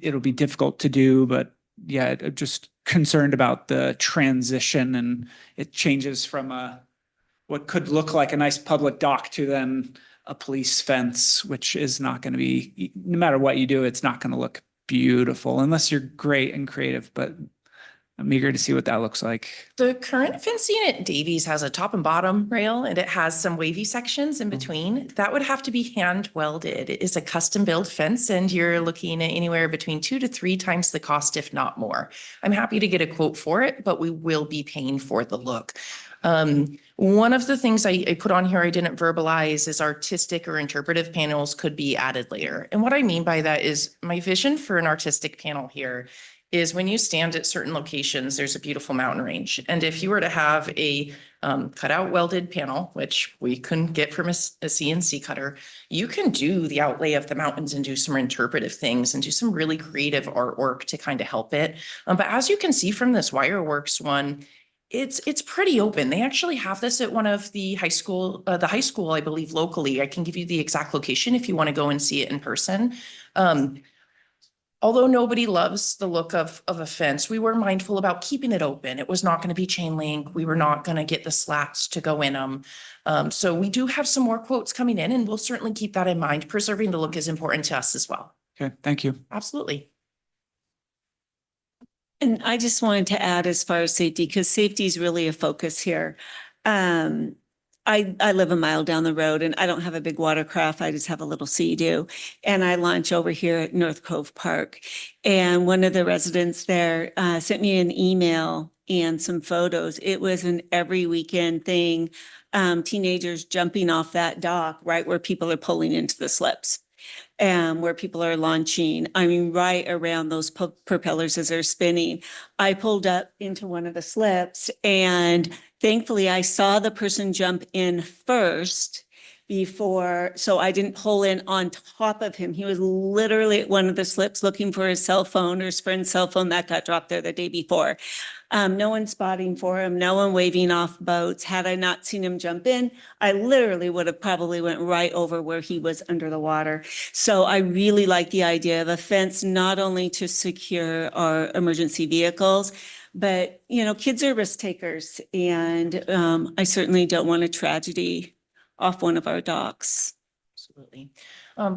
it'll be difficult to do, but yeah, just concerned about the transition and it changes from what could look like a nice public dock to then a police fence, which is not going to be, no matter what you do, it's not going to look beautiful unless you're great and creative, but I'm eager to see what that looks like. The current fencing at Davies has a top and bottom rail and it has some wavy sections in between. That would have to be hand welded. It is a custom built fence and you're looking at anywhere between 2 to 3 times the cost, if not more. I'm happy to get a quote for it, but we will be paying for the look. One of the things I put on here I didn't verbalize is artistic or interpretive panels could be added later. And what I mean by that is my vision for an artistic panel here is when you stand at certain locations, there's a beautiful mountain range. And if you were to have a cutout welded panel, which we couldn't get from a CNC cutter, you can do the outlay of the mountains and do some interpretive things and do some really creative artwork to kind of help it. But as you can see from this Wireworks one, it's pretty open. They actually have this at one of the high school, I believe locally. I can give you the exact location if you want to go and see it in person. Although nobody loves the look of a fence, we were mindful about keeping it open. It was not going to be chain link. We were not going to get the slats to go in them. So we do have some more quotes coming in and we'll certainly keep that in mind. Preserving the look is important to us as well. Okay, thank you. Absolutely. And I just wanted to add as far as safety, because safety is really a focus here. I live a mile down the road and I don't have a big watercraft. I just have a little Sea-Doo. And I launch over here at North Cove Park. And one of the residents there sent me an email and some photos. It was an every weekend thing. Teenagers jumping off that dock right where people are pulling into the slips. And where people are launching, I mean, right around those propellers as they're spinning. I pulled up into one of the slips and thankfully I saw the person jump in first before, so I didn't pull in on top of him. He was literally at one of the slips looking for his cell phone or his friend's cell phone that got dropped there the day before. No one spotting for him, no one waving off boats. Had I not seen him jump in, I literally would have probably went right over where he was under the water. So I really like the idea of a fence, not only to secure our emergency vehicles, but, you know, kids are risk takers. And I certainly don't want a tragedy off one of our docks. Absolutely.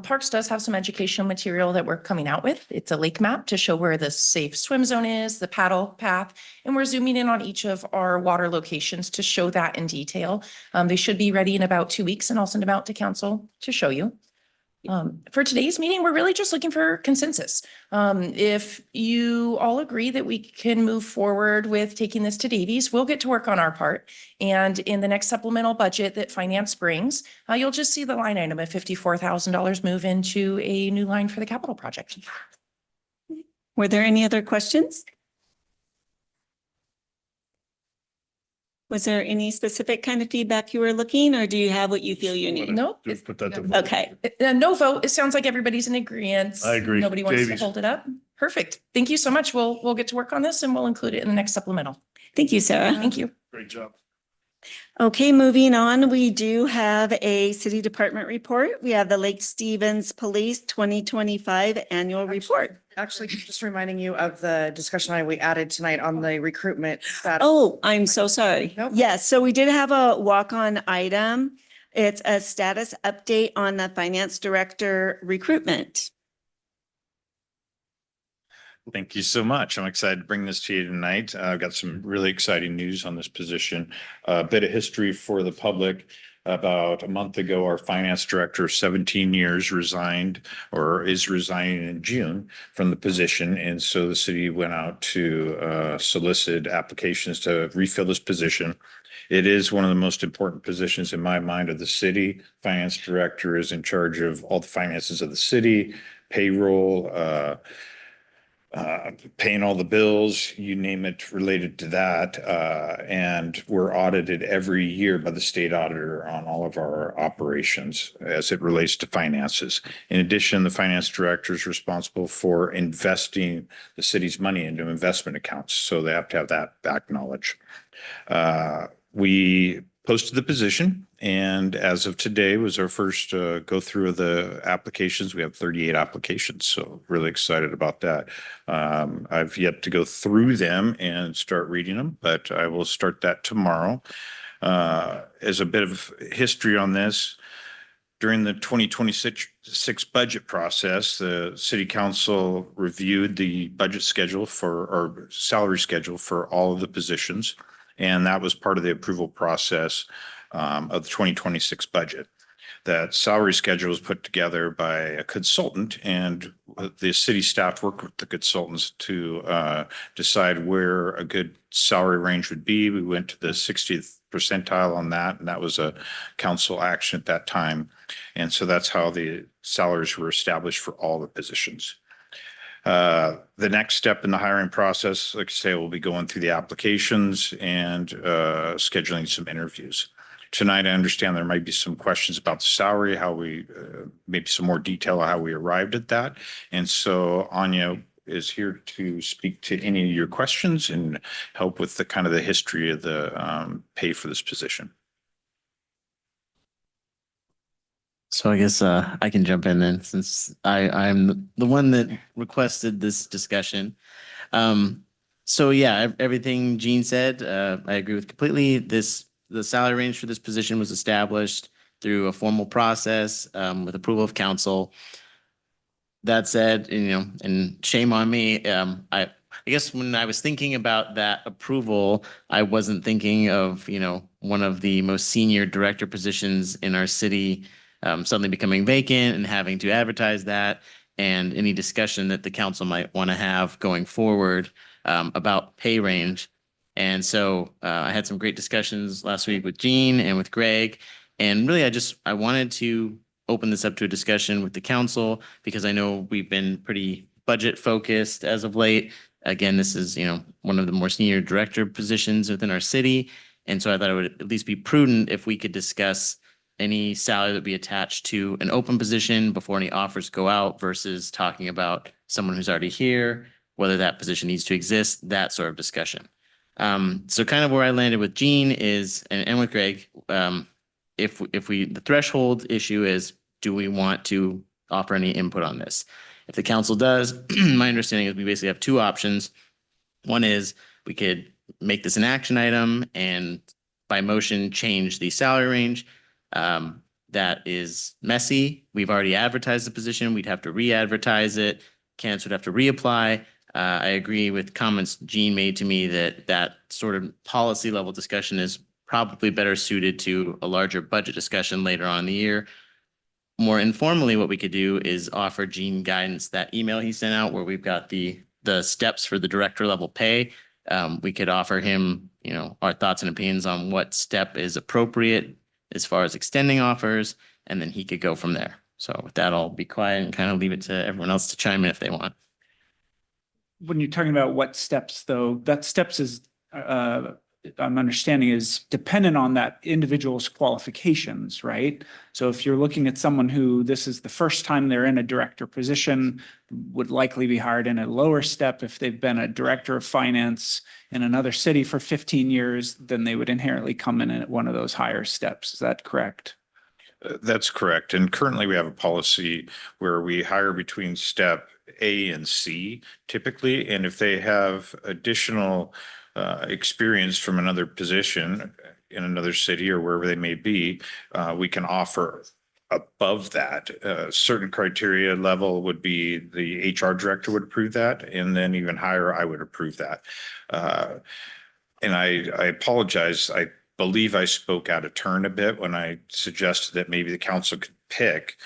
Parks does have some educational material that we're coming out with. It's a lake map to show where the safe swim zone is, the paddle path, and we're zooming in on each of our water locations to show that in detail. They should be ready in about 2 weeks, and I'll send them out to council to show you. For today's meeting, we're really just looking for consensus. If you all agree that we can move forward with taking this to Davies, we'll get to work on our part. And in the next supplemental budget that finance brings, you'll just see the line item of $54,000 move into a new line for the capital project. Were there any other questions? Was there any specific kind of feedback you were looking, or do you have what you feel you need? Nope. Just put that to vote. Okay, No vote. It sounds like everybody's in agreement. I agree. Nobody wants to Davies. hold it up. Perfect. Thank you so much. We'll get to work on this and we'll include it in the next supplemental. thank you, Sarah. Thank you. Great job. Okay, moving on, we do have a city department report. We have the Lake Stevens Police 2025 annual report. Actually, just reminding you of the discussion item we added tonight on the recruitment. status. Oh, I'm so sorry. Nope. Yes, so we did have a walk-on item. It's a status update on the finance director recruitment. Thank you so much. I'm excited to bring this to you tonight. I've got some really exciting news on this position. A bit of history for the public. About a month ago, our finance director, 17 years, resigned or is resigning in June from the position. And so the city went out to solicit applications to refill this position. It is one of the most important positions in my mind of the city. Finance director is in charge of all the finances of the city, payroll, paying all the bills, you name it, related to that. And we're audited every year by the state auditor on all of our operations as it relates to finances. In addition, the finance director is responsible for investing the city's money into investment accounts. So they have to have that back knowledge. We posted the position, and as of today was our first go through of the applications. We have 38 applications, so really excited about that. I've yet to go through them and start reading them, but I will start that tomorrow. As a bit of history on this, during the 2026 budget process, the city council reviewed the budget schedule or salary schedule for all of the positions. And that was part of the approval process of the 2026 budget. That salary schedule was put together by a consultant, and the city staff worked with the consultants to decide where a good salary range would be. We went to the 60th percentile on that, and that was a council action at that time. And so that's how the salaries were established for all the positions. The next step in the hiring process, like I say, we'll be going through the applications and scheduling some interviews. Tonight, I understand there might be some questions about the salary, how we, maybe some more detail on how we arrived at that. And so Anya is here to speak to any of your questions and help with the kind of the history of the pay for this position. So I guess I can jump in then, since I'm the one that requested this discussion. So yeah, everything Jean said, I agree with completely. The salary range for this position was established through a formal process with approval of council. That said, and shame on me, I guess when I was thinking about that approval, I wasn't thinking of, one of the most senior director positions in our city suddenly becoming vacant and having to advertise that, and any discussion that the council might want to have going forward about pay range. And so I had some great discussions last week with Jean and with Greg. And really, I wanted to open this up to a discussion with the council, because I know we've been pretty budget focused as of late. Again, this is, one of the more senior director positions within our city. And so I thought it would at least be prudent if we could discuss any salary that would be attached to an open position before any offers go out, versus talking about someone who's already here, whether that position needs to exist, that sort of discussion. So kind of where I landed with Jean is, and with Greg, the threshold issue is, do we want to offer any input on this? If the council does, my understanding is we basically have two options. One is we could make this an action item and by motion change the salary range. that is messy. We've already advertised the position. We'd have to re-advertise it. Candidates would have to reapply. I agree with comments Jean made to me that that sort of policy level discussion is probably better suited to a larger budget discussion later on in the year. More informally, what we could do is offer Jean guidance, that email he sent out where we've got the steps for the director level pay. We could offer him, you know, our thoughts and opinions on what step is appropriate as far as extending offers, and then he could go from there. So with that, I'll be quiet and kind of leave it to everyone else to chime in if they want. When you're talking about what steps, though, that steps is, I'm understanding, is dependent on that individual's qualifications, right? So if you're looking at someone who this is the first time they're in a director position, would likely be hired in a lower step. If they've been a director of finance in another city for 15 years, then they would inherently come in at one of those higher steps. Is that correct? That's correct. And currently we have a policy where we hire between step A and C typically. And if they have additional experience from another position in another city or wherever they may be, we can offer above that. Certain criteria level would be the HR director would approve that, and then even higher, I would approve that. And I apologize. I believe I spoke out of turn a bit when I suggested that maybe the council could pick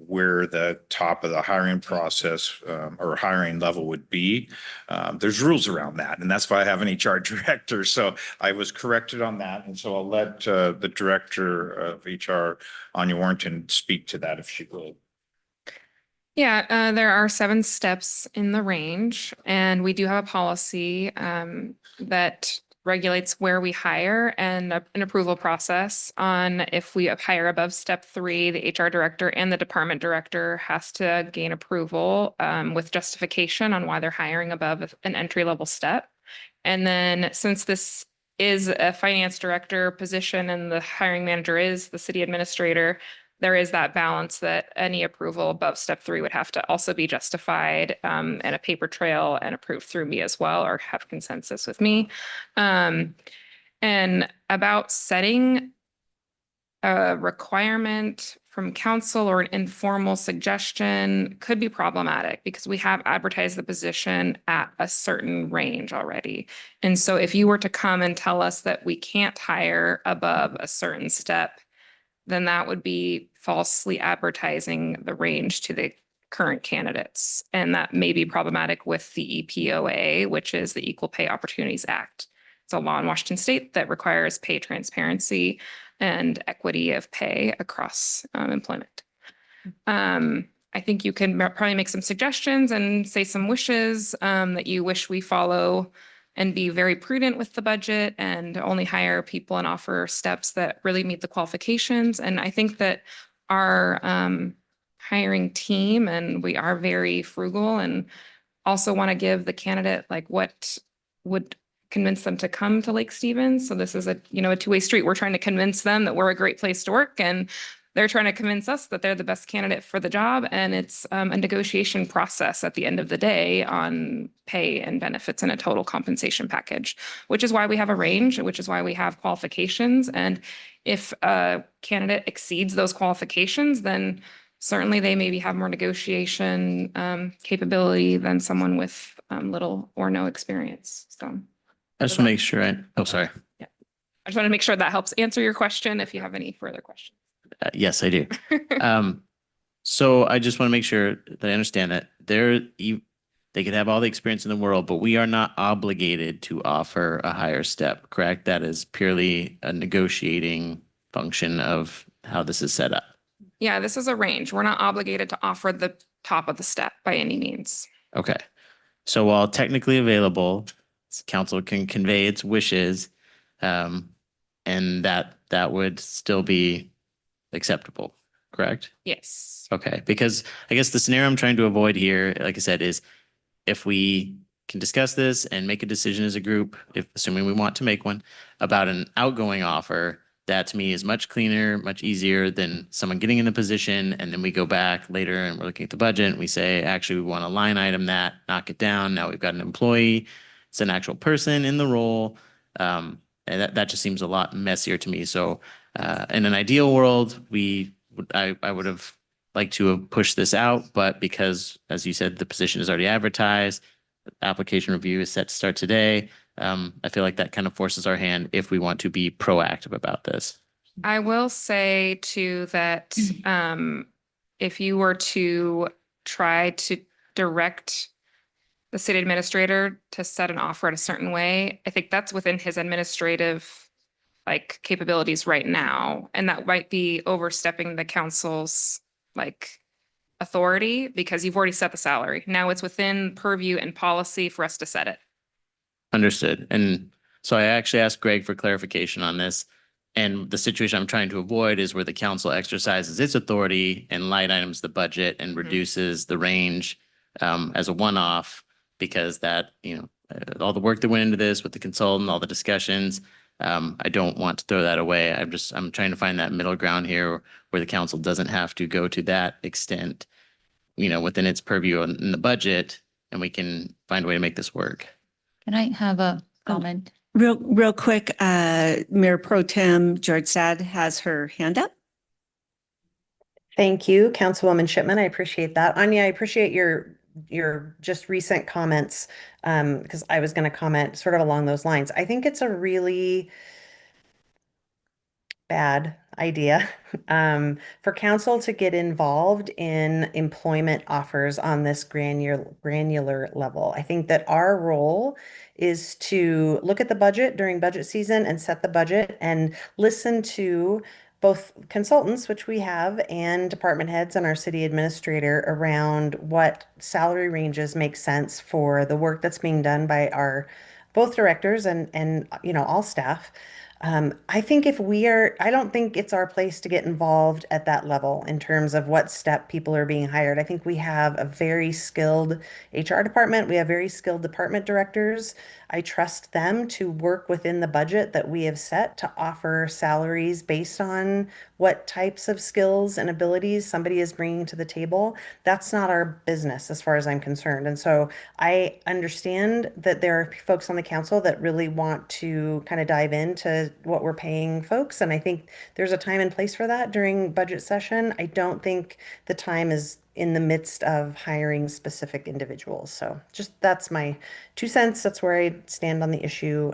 where the top of the hiring process or hiring level would be. There's rules around that, and that's why I have an HR director. So I was corrected on that. And so I'll let the director of HR, Anya Warrington, speak to that if she would. Yeah, there are 7 steps in the range, and we do have a policy that regulates where we hire and an approval process on if we hire above step 3, the HR director and the department director has to gain approval with justification on why they're hiring above an entry level step. And then since this is a finance director position and the hiring manager is the city administrator, there is that balance that any approval above step 3 would have to also be justified and a paper trail and approved through me as well, or have consensus with me. And about setting a requirement from council or an informal suggestion could be problematic because we have advertised the position at a certain range already. And so if you were to come and tell us that we can't hire above a certain step, then that would be falsely advertising the range to the current candidates. And that may be problematic with the EPOA, which is the Equal Pay Opportunities Act. It's a law in Washington state that requires pay transparency and equity of pay across employment. I think you can probably make some suggestions and say some wishes that you wish we follow and be very prudent with the budget and only hire people and offer steps that really meet the qualifications. And I think that our hiring team, and we are very frugal and also want to give the candidate like what would convince them to come to Lake Stevens. So this is a two-way street. We're trying to convince them that we're a great place to work, and they're trying to convince us that they're the best candidate for the job. And it's a negotiation process at the end of the day on pay and benefits and a total compensation package, which is why we have a range, which is why we have qualifications. And if a candidate exceeds those qualifications, then certainly they maybe have more negotiation capability than someone with little or no experience. So I just want to make sure sorry. Yeah, I just want to make sure that helps answer your question if you have any further questions. Yes, I do. So I just want to make sure that I understand that they could have all the experience in the world, but we are not obligated to offer a higher step, correct? That is purely a negotiating function of how this is set up. Yeah, this is a range. We're not obligated to offer the top of the step by any means. Okay. So while technically available, council can convey its wishes, and that would still be acceptable, correct? Yes. Okay, because I guess the scenario I'm trying to avoid here, like I said, is if we can discuss this and make a decision as a group, assuming we want to make one, about an outgoing offer, that to me is much cleaner, much easier than someone getting in a position and then we go back later and we're looking at the budget and we say, actually, we want to line item that, knock it down. Now we've got an employee, it's an actual person in the role. And that just seems a lot messier to me. So in an ideal world, we I would have liked to have pushed this out, but because, as you said, the position is already advertised, application review is set to start today. I feel like that kind of forces our hand if we want to be proactive about this. I will say too that if you were to try to direct the city administrator to set an offer in a certain way, I think that's within his administrative like capabilities right now. And that might be overstepping the council's like authority because you've already set the salary. Now it's within purview and policy for us to set it. Understood. And so I actually asked Greg for clarification on this. And the situation I'm trying to avoid is where the council exercises its authority and light items the budget and reduces the range as a one-off, because that, all the work that went into this with the consultant, all the discussions, I don't want to throw that away. I'm trying to find that middle ground here where the council doesn't have to go to that extent, within its purview in the budget, and we can find a way to make this work. Can I have a comment? Real quick, Mayor Pro Tem George Sad has her hand up. Thank you, Councilwoman Shipman. I appreciate that. Anya, I appreciate your just recent comments, because I was going to comment sort of along those lines. I think it's a really bad idea for council to get involved in employment offers on this granular level. I think that our role is to look at the budget during budget season and set the budget and listen to both consultants, which we have, and department heads and our city administrator around what salary ranges make sense for the work that's being done by our both directors and all staff. I think I don't think it's our place to get involved at that level in terms of what step people are being hired. I think we have a very skilled HR department. We have very skilled department directors. I trust them to work within the budget that we have set to offer salaries based on what types of skills and abilities somebody is bringing to the table. That's not our business as far as I'm concerned. And so I understand that there are folks on the council that really want to kind of dive into what we're paying folks. And I think there's a time and place for that during budget session. I don't think the time is in the midst of hiring specific individuals. So that's my 2 cents. That's where I stand on the issue.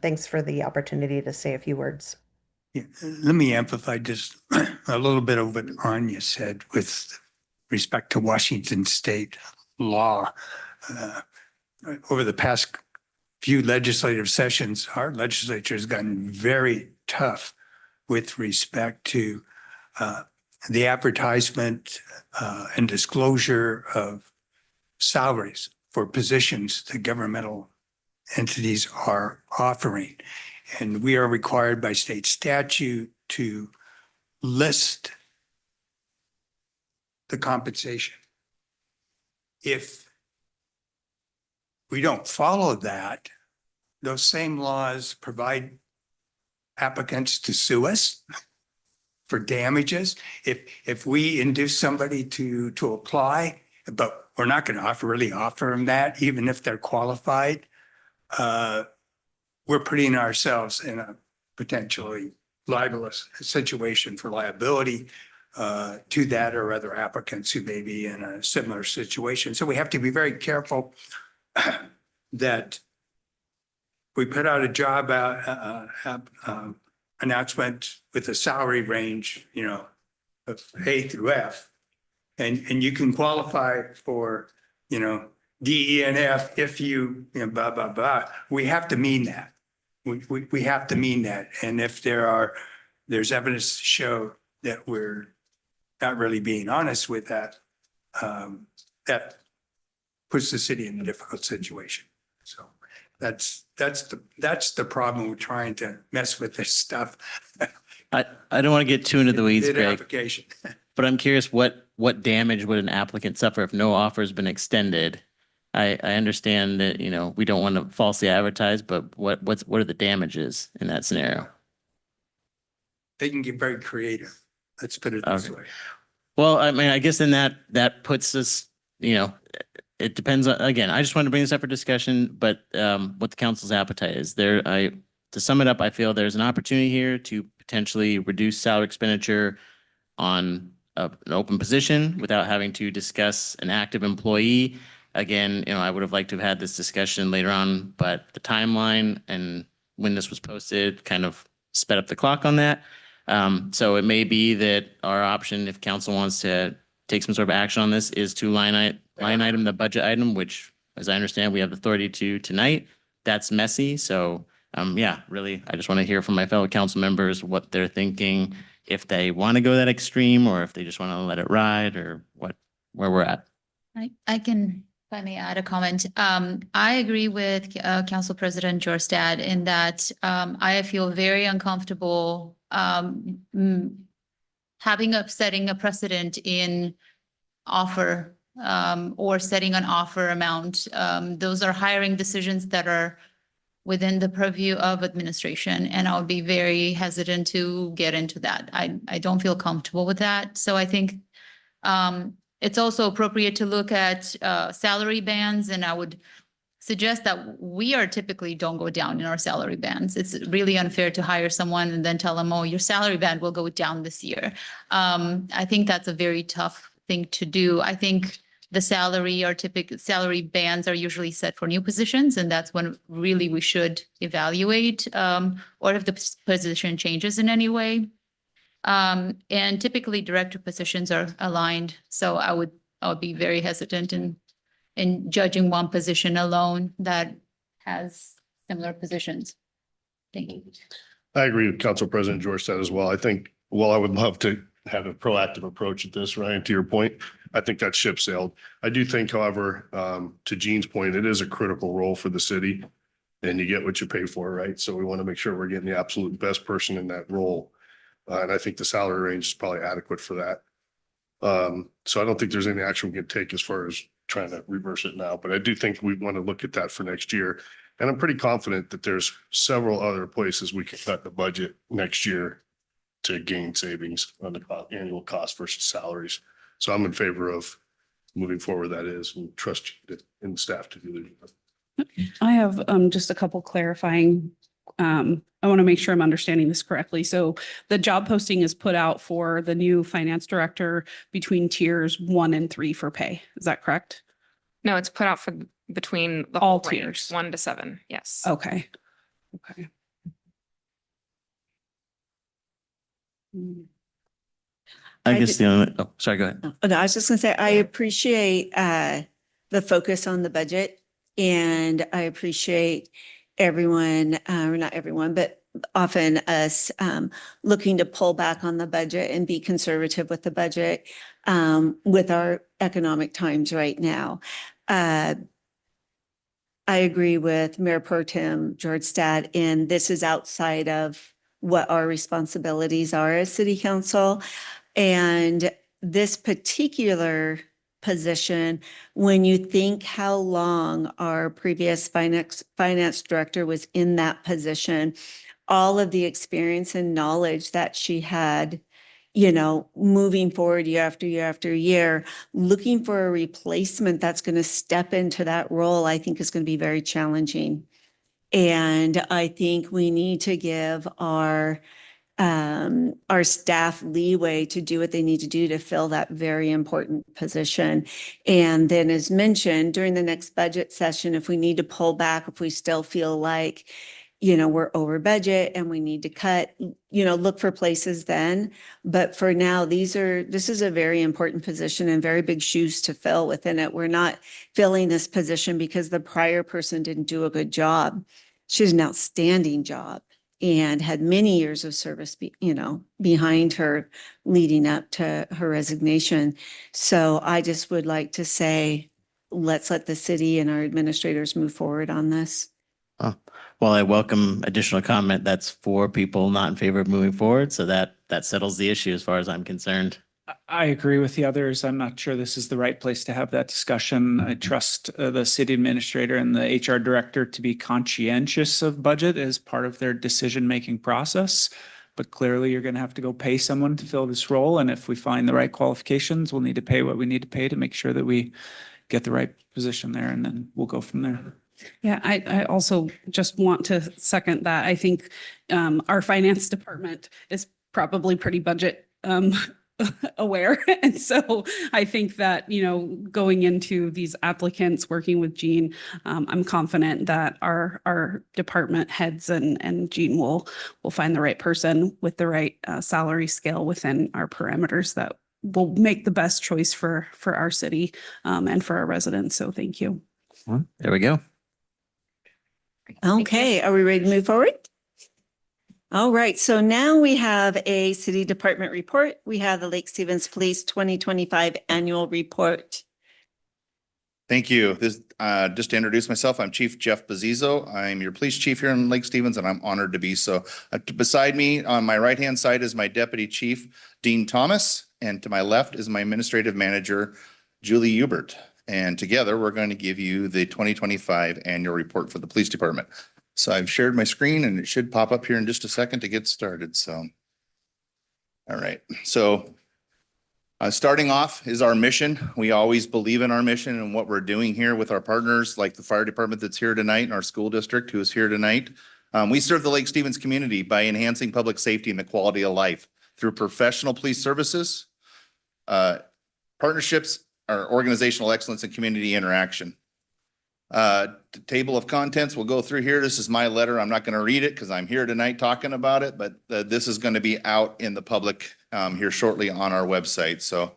Thanks for the opportunity to say a few words. Yeah, let me amplify just a little bit of what Anya said with respect to Washington state law. Over the past few legislative sessions, our legislature has gotten very tough with respect to the advertisement and disclosure of salaries for positions that governmental entities are offering. And we are required by state statute to list the compensation. If we don't follow that, those same laws provide applicants to sue us for damages. If we induce somebody to apply, but we're not going to really offer them that, even if they're qualified, we're putting ourselves in a potentially libelous situation for liability to that or other applicants who may be in a similar situation. So we have to be very careful that we put out a job announcement with a salary range, of A through F, and you can qualify for, D, E, and F if you blah, blah, blah. We have to mean that. We have to mean that. And if there's evidence to show that we're not really being honest with that, that puts the city in a difficult situation. So that's the problem. We're trying to mess with this stuff. I don't want to get too into the weeds, Bid Greg, application. but I'm curious what damage would an applicant suffer if no offer has been extended? I understand that, we don't want to falsely advertise, but what are the damages in that scenario? They can get very creative. Let's put it this Okay. way. Well, I mean, I guess then that puts us, it depends on, again, I just wanted to bring this up for discussion, but what the council's appetite is there. To sum it up, I feel there's an opportunity here to potentially reduce salary expenditure on an open position without having to discuss an active employee. Again, I would have liked to have had this discussion later on, but the timeline and when this was posted kind of sped up the clock on that. So it may be that our option, if council wants to take some sort of action on this, is to line item the budget item, which, as I understand, we have authority to tonight. That's messy. So, yeah, really, I just want to hear from my fellow council members what they're thinking, if they want to go that extreme or if they just want to let it ride or where we're at. I can, if I may add a comment. I agree with Council President Jorstad in that I feel very uncomfortable setting a precedent in offer or setting an offer amount. Those are hiring decisions that are within the purview of administration, and I would be very hesitant to get into that. I don't feel comfortable with that. So I think it's also appropriate to look at salary bands, and I would suggest that we typically don't go down in our salary bands. It's really unfair to hire someone and then tell them, oh, your salary band will go down this year. I think that's a very tough thing to do. I think the salary bands are usually set for new positions, and that's when really we should evaluate or if the position changes in any way. And typically director positions are aligned. So I would be very hesitant in judging one position alone that has similar positions. Thank you. I agree with Council President George said as well. I think, while I would love to have a proactive approach at this, Ryan, to your point, I think that ship sailed. I do think, however, to Gene's point, it is a critical role for the city and you get what you pay for, right? So we want to make sure we're getting the absolute best person in that role. And I think the salary range is probably adequate for that. So I don't think there's any action we can take as far as trying to reverse it now, but I do think we want to look at that for next year. And I'm pretty confident that there's several other places we can cut the budget next year to gain savings on the annual cost versus salaries. So I'm in favor of moving forward, that is, and trust you and staff to do their job. I have just a couple clarifying. I want to make sure I'm understanding this correctly. So the job posting is put out for the new finance director between tiers 1 and 3 for pay. Is that correct? No, it's put out for between the All whole range, tiers. 1 to 7. Yes. Okay. Okay. I guess sorry, go ahead. No, I was just gonna say, I appreciate the focus on the budget, and I appreciate everyone, or not everyone, but often us looking to pull back on the budget and be conservative with the budget with our economic times right now. I agree with Mayor Pro Tem Jorstad, and this is outside of what our responsibilities are as city council. And this particular position, when you think how long our previous finance director was in that position, all of the experience and knowledge that she had, moving forward year after year after year, looking for a replacement that's going to step into that role, I think is going to be very challenging. And I think we need to give our staff leeway to do what they need to do to fill that very important position. And then, as mentioned, during the next budget session, if we need to pull back, if we still feel like, we're over budget and we need to cut, look for places then. But for now, this is a very important position and very big shoes to fill within it. We're not filling this position because the prior person didn't do a good job. She did an outstanding job and had many years of service, behind her leading up to her resignation. So I just would like to say, let's let the city and our administrators move forward on this. Well, I welcome additional comment. That's 4 people not in favor of moving forward. So that settles the issue as far as I'm concerned. I agree with the others. I'm not sure this is the right place to have that discussion. I trust the city administrator and the HR director to be conscientious of budget as part of their decision-making process. But clearly, you're going to have to go pay someone to fill this role. And if we find the right qualifications, we'll need to pay what we need to pay to make sure that we get the right position there, and then we'll go from there. Yeah, I also just want to second that. I think our finance department is probably pretty budget aware. And so I think that, you know, going into these applicants, working with Jean, I'm confident that our department heads and Jean will find the right person with the right salary scale within our parameters that will make the best choice for our city and for our residents. So thank you. There we go. Okay, are we ready to move forward? All right, so now we have a city department report. We have the Lake Stevens Police 2025 annual report. Thank you. Just to introduce myself, I'm Chief Jeff Bazzizo. I'm your police chief here in Lake Stevens, and I'm honored to be so. Beside me, on my right-hand side, is my deputy chief, Dean Thomas, and to my left is my administrative manager, Julie Hubert. And together, we're going to give you the 2025 annual report for the police department. So I've shared my screen, and it should pop up here in just a second to get started. So, all right. So starting off is our mission. We always believe in our mission and what we're doing here with our partners, like the fire department that's here tonight and our school district who is here tonight. We serve the Lake Stevens community by enhancing public safety and the quality of life through professional police services, partnerships, our organizational excellence and community interaction. The table of contents we'll go through here. This is my letter. I'm not going to read it because I'm here tonight talking about it, but this is going to be out in the public here shortly on our website. So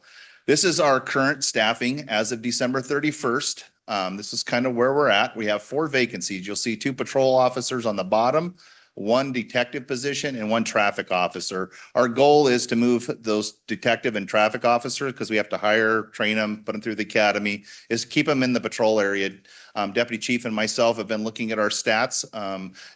this is our current staffing as of December 31st. This is kind of where we're at. We have 4 vacancies. You'll see 2 patrol officers on the bottom, 1 detective position, and 1 traffic officer. Our goal is to move those detective and traffic officers, because we have to hire, train them, put them through the academy, is keep them in the patrol area. Deputy Chief and myself have been looking at our stats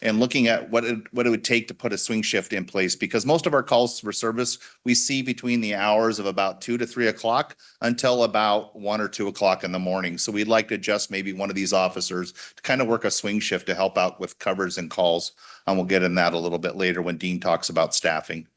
and looking at what it would take to put a swing shift in place, because most of our calls for service we see between the hours of about 2 to 3 o'clock until about 1 or 2 o'clock in the morning. So we'd like to adjust maybe one of these officers to kind of work a swing shift to help out with covers and calls. And we'll get in that a little bit later when Dean talks about staffing.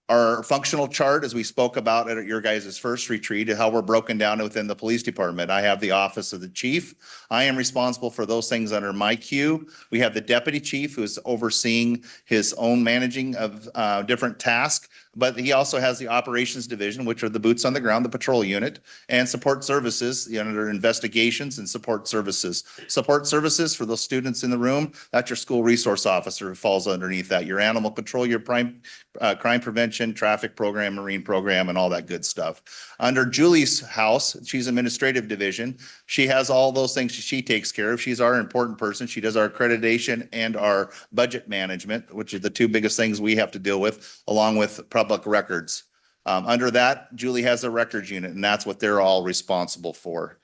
Our functional chart, as we spoke about at your guys' first retreat, how we're broken down within the police department. I have the office of the chief. I am responsible for those things under my queue. We have the deputy chief who is overseeing his own managing of different tasks, but he also has the operations division, which are the boots on the ground, the patrol unit, and support services, under investigations and support services. Support services for those students in the room, that's your school resource officer who falls underneath that. Your animal control, your crime prevention, traffic program, marine program, and all that good stuff. Under Julie's house, she's administrative division. She has all those things she takes care of. She's our important person. She does our accreditation and our budget management, which are the 2 biggest things we have to deal with, along with public records. Under that, Julie has a records unit, and that's what they're all responsible for.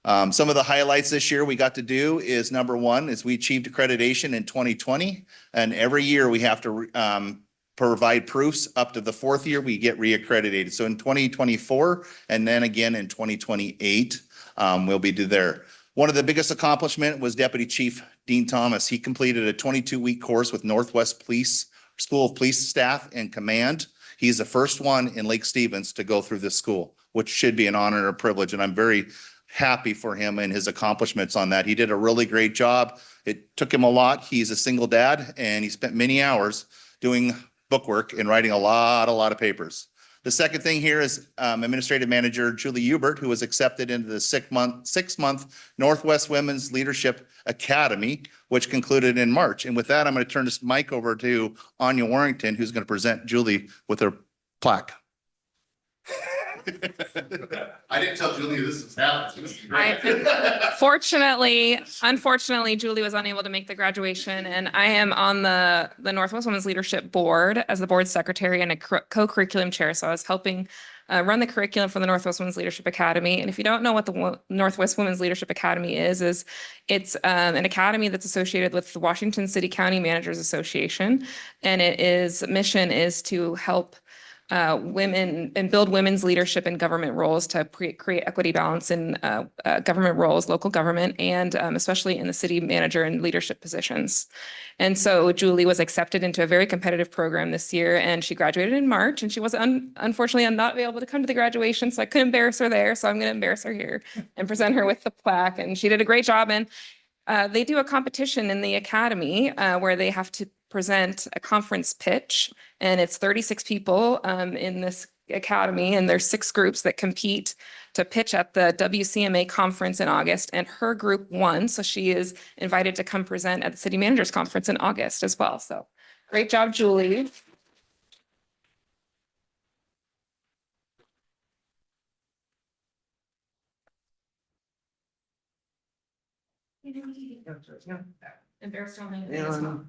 Some of the highlights this year we got to do is, number 1 is we achieved accreditation in 2020, and every year we have to provide proofs. Up to the 4th year we get reaccredited. So in 2024 and then again in 2028 we'll be there. One of the biggest accomplishment was Deputy Chief Dean Thomas. He completed a 22-week course with Northwest Police School of Police Staff and Command. He's the first one in Lake Stevens to go through this school, which should be an honor and a privilege, and I'm very happy for him and his accomplishments on that. He did a really great job. It took him a lot. He's a single dad, and he spent many hours doing bookwork and writing a lot of papers. The second thing here is Administrative Manager Julie Hubert, who was accepted into the 6-month Northwest Women's Leadership Academy, which concluded in March. And with that, I'm going to turn this mic over to Anya Warrington, who's going to present Julie with her plaque. I didn't tell Julie this was happening. Unfortunately, Julie was unable to make the graduation, and I am on the Northwest Women's Leadership Board as the board secretary and a co-curriculum chair. So I was helping run the curriculum for the Northwest Women's Leadership Academy. And if you don't know what the Northwest Women's Leadership Academy is it's an academy that's associated with the Washington City County Managers Association, and its mission is to help women and build women's leadership in government roles to create equity balance in government roles, local government, and especially in the city manager and leadership positions. And so Julie was accepted into a very competitive program this year, and she graduated in March, and she was unfortunately not able to come to the graduation, so I couldn't embarrass her there. So I'm going to embarrass her here and present her with the plaque. And she did a great job. And they do a competition in the academy where they have to present a conference pitch, and it's 36 people in Academy, and there's 6 groups that compete to pitch at the WCMA conference in August, and her group won. So she is invited to come present at the City Managers Conference in August as well. So great job, Julie. Embarrassed on me as well.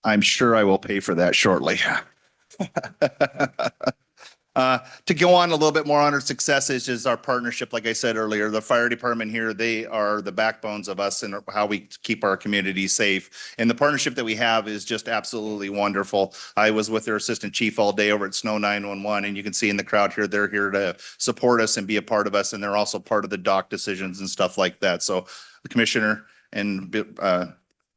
I'm sure I will pay for that shortly. To go on a little bit more on our successes is our partnership. Like I said earlier, the fire department here, they are the backbones of us and how we keep our community safe. And the partnership that we have is just absolutely wonderful. I was with their assistant chief all day over at Snow 911, and you can see in the crowd here, they're here to support us and be a part of us. And they're also part of the doc decisions and stuff like that. So the commissioner and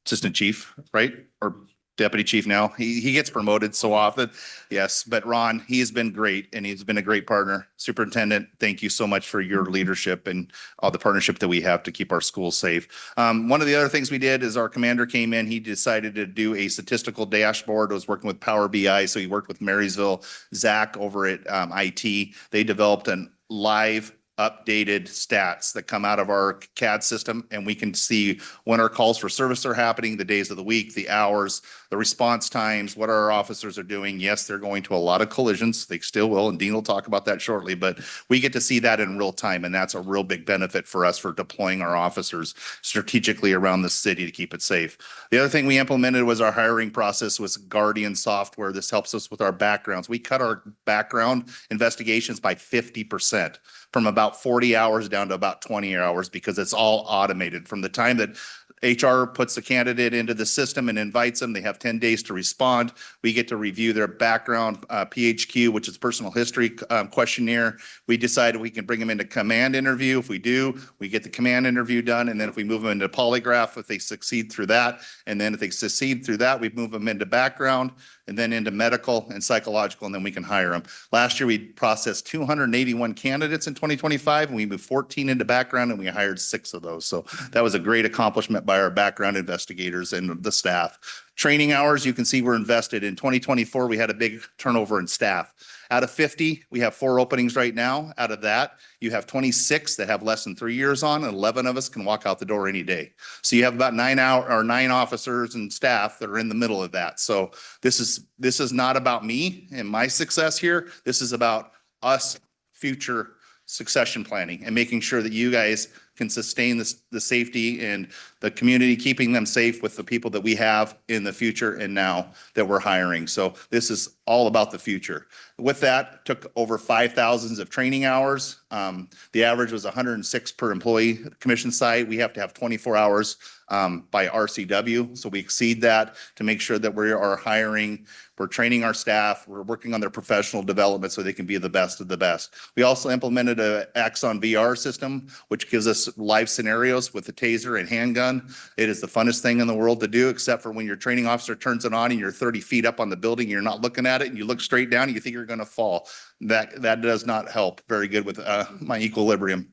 assistant chief, right? Or deputy chief now. He gets promoted so often. Yes, but Ron, he has been great and he's been a great partner. Superintendent, thank you so much for your leadership and all the partnership that we have to keep our schools safe. One of the other things we did is our commander came in, he decided to do a statistical dashboard, was working with Power BI. So he worked with Marysville, Zach over at IT. They developed a live updated stats that come out of our CAD system, and we can see when our calls for service are happening, the days of the week, the hours, the response times, what our officers are doing. Yes, they're going to a lot of collisions. They still will, and Dean will talk about that shortly, but we get to see that in real time, and that's a real big benefit for us for deploying our officers strategically around the city to keep it safe. The other thing we implemented was our hiring process was Guardian software. This helps us with our backgrounds. We cut our background investigations by 50%. From about 40 hours down to about 20 hours because it's all automated. From the time that HR puts the candidate into the system and invites them, they have 10 days to respond. We get to review their background, PHQ, which is personal history questionnaire. We decided we can bring them into command interview. If we do, we get the command interview done. And then if we move them into polygraph, if they succeed through that, and then if they succeed through that, we move them into background and then into medical and psychological, and then we can hire them. Last year, we processed 281 candidates in 2025, and we moved 14 into background, and we hired 6 of those. So that was a great accomplishment by our background investigators and the staff. Training hours, you can see we're invested. In 2024, we had a big turnover in staff. Out of 50, we have 4 openings right now. Out of that, you have 26 that have less than 3 years on, and 11 of us can walk out the door any day. So you have about 9 officers and staff that are in the middle of that. So this is not about me and my success here. This is about us future succession planning and making sure that you guys can sustain the safety and the community, keeping them safe with the people that we have in the future and now that we're hiring. So this is all about the future. With that, took over 5,000 of training hours. The average was 106 per employee commission site. We have to have 24 hours by RCW. So we exceed that to make sure that we are hiring, we're training our staff, we're working on their professional development so they can be the best of the best. We also implemented a Axon VR system, which gives us live scenarios with the taser and handgun. It is the funnest thing in the world to do, except for when your training officer turns it on and you're 30 feet up on the building, you're not looking at it and you look straight down and you think you're going to fall. That does not help very good with my equilibrium.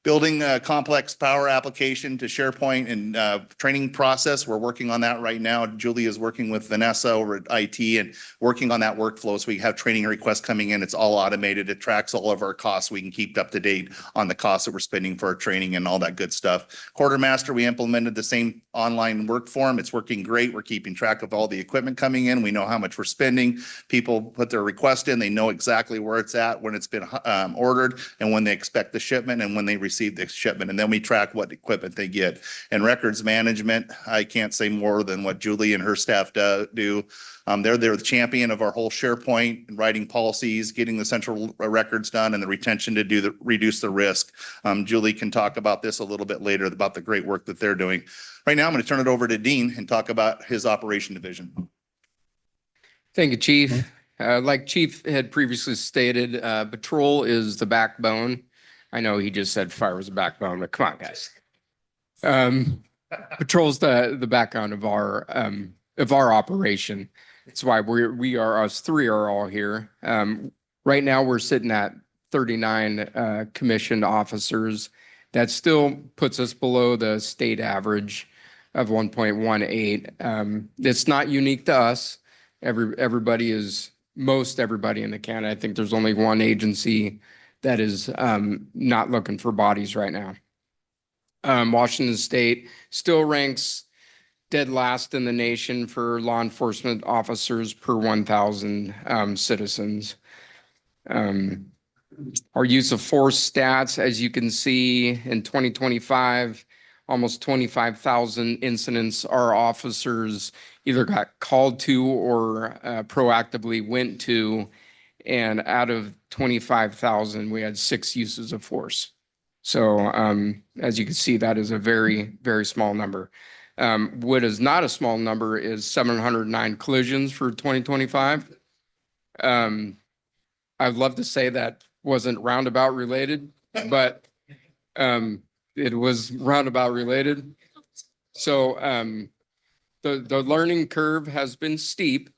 Building a complex power application to SharePoint and training process. We're working on that right now. Julie is working with Vanessa over at IT and working on that workflow. So we have training requests coming in. It's all automated. It tracks all of our costs. We can keep up to date on the costs that we're spending for our training and all that good stuff. Quartermaster, we implemented the same online work form. It's working great. We're keeping track of all the equipment coming in. We know how much we're spending. People put their request in. They know exactly where it's at, when it's been ordered, and when they expect the shipment and when they receive the shipment, and then we track what equipment they get. And records management, I can't say more than what Julie and her staff do. They're the champion of our whole SharePoint and writing policies, getting the central records done, and the retention to reduce the risk. Julie can talk about this a little bit later about the great work that they're doing. Right now, I'm going to turn it over to Dean and talk about his operation division. Thank you, Chief. Like Chief had previously stated, patrol is the backbone. I know he just said fire was the backbone, but come on, guys. Patrol's the background of our operation. It's why us 3 are all here. Right now, we're sitting at 39 commissioned officers. That still puts us below the state average of 1.18. It's not unique to us. Everybody most everybody in the county. I think there's only one agency that is not looking for bodies right now. Washington State still ranks dead last in the nation for law enforcement officers per 1,000 citizens. Our use of force stats, as you can see, in 2025, almost 25,000 incidents our officers either got called to or proactively went to. And out of 25,000, we had 6 uses of force. So as you can see, that is a very, very small number. What is not a small number is 709 collisions for 2025. I'd love to say that wasn't roundabout related, but it was roundabout related. So the learning curve has been steep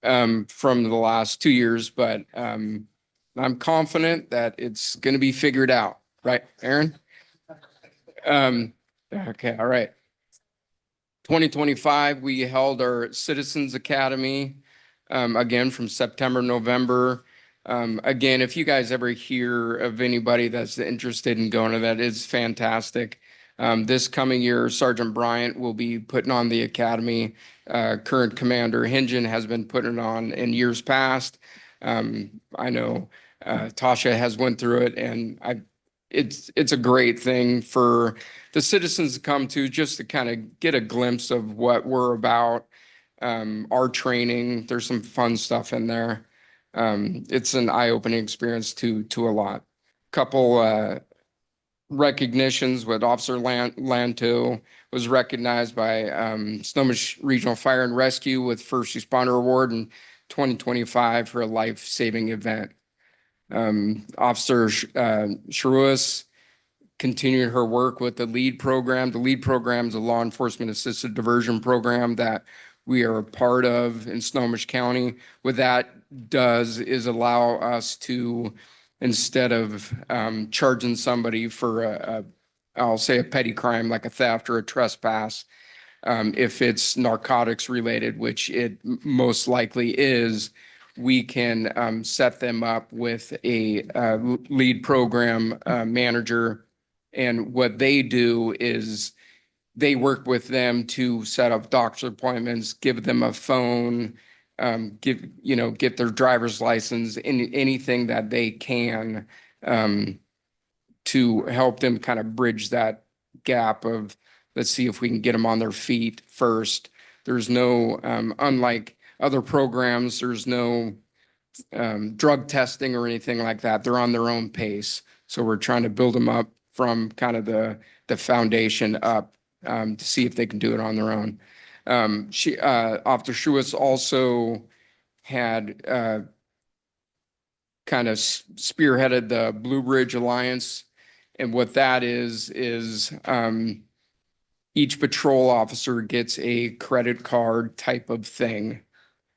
from the last 2 years, but I'm confident that it's going to be figured out. Right, Aaron? Okay, all right. 2025, we held our Citizens Academy again from September, November. Again, if you guys ever hear of anybody that's interested in going to that, it's fantastic. This coming year, Sergeant Bryant will be putting on the academy. Current Commander Hingen has been putting it on in years past. I know Tasha has went through it, and it's a great thing for the citizens to come to, just to kind of get a glimpse of what we're about. Our training, there's some fun stuff in there. It's an eye-opening experience to a lot. Couple recognitions with Officer Lanto was recognized by Snohomish Regional Fire and Rescue with First Responder Award in 2025 for a life-saving event. Officer Sharuas continued her work with the LEAD program. The LEAD program is a law enforcement assisted diversion program that we are a part of in Snohomish County. What that does is allow us to, instead of charging somebody for I'll say a petty crime like a theft or a trespass, if it's narcotics related, which it most likely is, we can set them up with a LEAD program manager. And what they do is they work with them to set up doctor appointments, give them a phone, get their driver's license, anything that they can to help them kind of bridge that gap of, let's see if we can get them on their feet first. There's no, unlike other programs, there's no drug testing or anything like that. They're on their own pace. So we're trying to build them up from kind of the foundation up to see if they can do it on their own. Officer Schuetz also had kind of spearheaded the Blue Ridge Alliance. And what that is each patrol officer gets a credit card type of thing.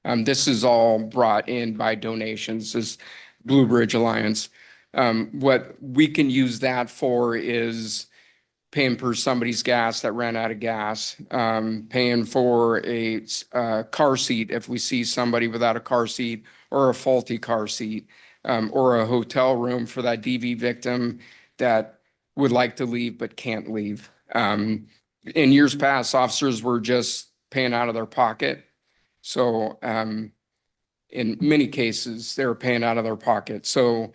This is all brought in by donations, this Blue Ridge Alliance. What we can use that for is paying for somebody's gas that ran out of gas, paying for a car seat if we see somebody without a car seat or a faulty car seat, or a hotel room for that DV victim that would like to leave but can't leave. In years past, officers were just paying out of their pocket. So in many cases, they were paying out of their pocket. So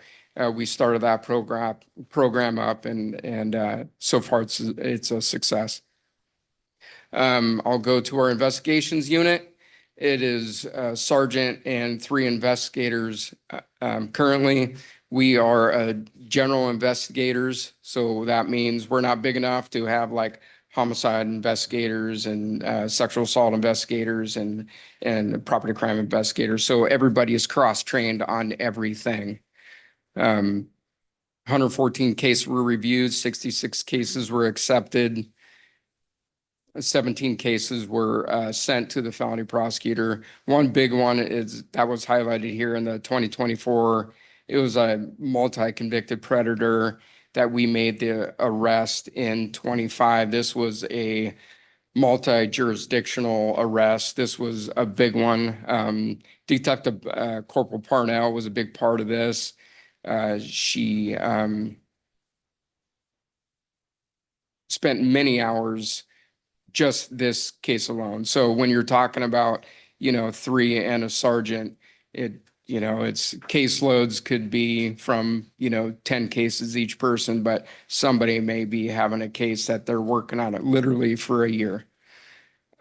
we started that program up, and so far it's a success. I'll go to our investigations unit. It is sergeant and 3 investigators. Currently, we are general investigators. So that means we're not big enough to have like homicide investigators and sexual assault investigators and property crime investigators. So everybody is cross-trained on everything. 114 cases were reviewed, 66 cases were accepted, 17 cases were sent to the felony prosecutor. One big one is that was highlighted here in the 2024 It was a multi-convicted predator that we made the arrest in 25. This was a multi-jurisdictional arrest. This was a big one. Detective Corporal Parnell was a big part of this. She spent many hours just this case alone. So when you're talking about, 3 and a sergeant, it's caseloads could be from, 10 cases each person, but somebody may be having a case that they're working on it literally for a year.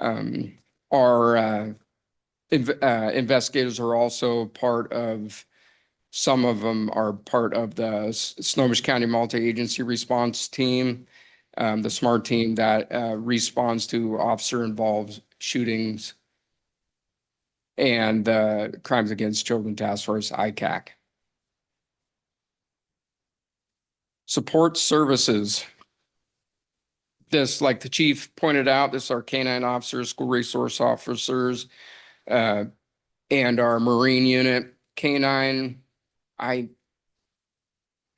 Our investigators are also some of them are part of the Snohomish County Multi-Agency Response Team, the SMART team that responds to officer-involved shootings, and the Crimes Against Children Task Force, ICAC. Support services. This, like the chief pointed out, this is our canine officers, school resource officers, and our Marine unit. Canine,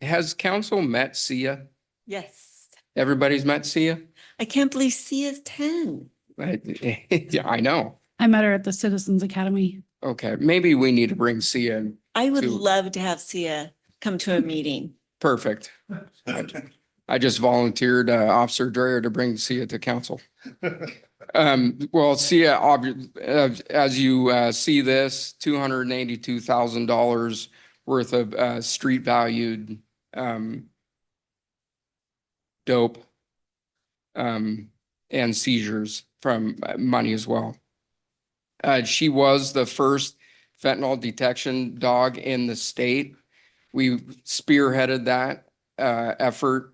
has council met Sia? Yes. Everybody's met Sia? I can't believe C is 10. Yeah, I know. I met her at the Citizens Academy. Okay, maybe we need to bring Sia in. I would to- love to have Sia come to a meeting. Perfect. I just volunteered Officer Dreyer to bring Sia to council. Well, Sia, as you see this, $282,000 worth of street valued dope and seizures from money as well. She was the first fentanyl detection dog in the state. We spearheaded that effort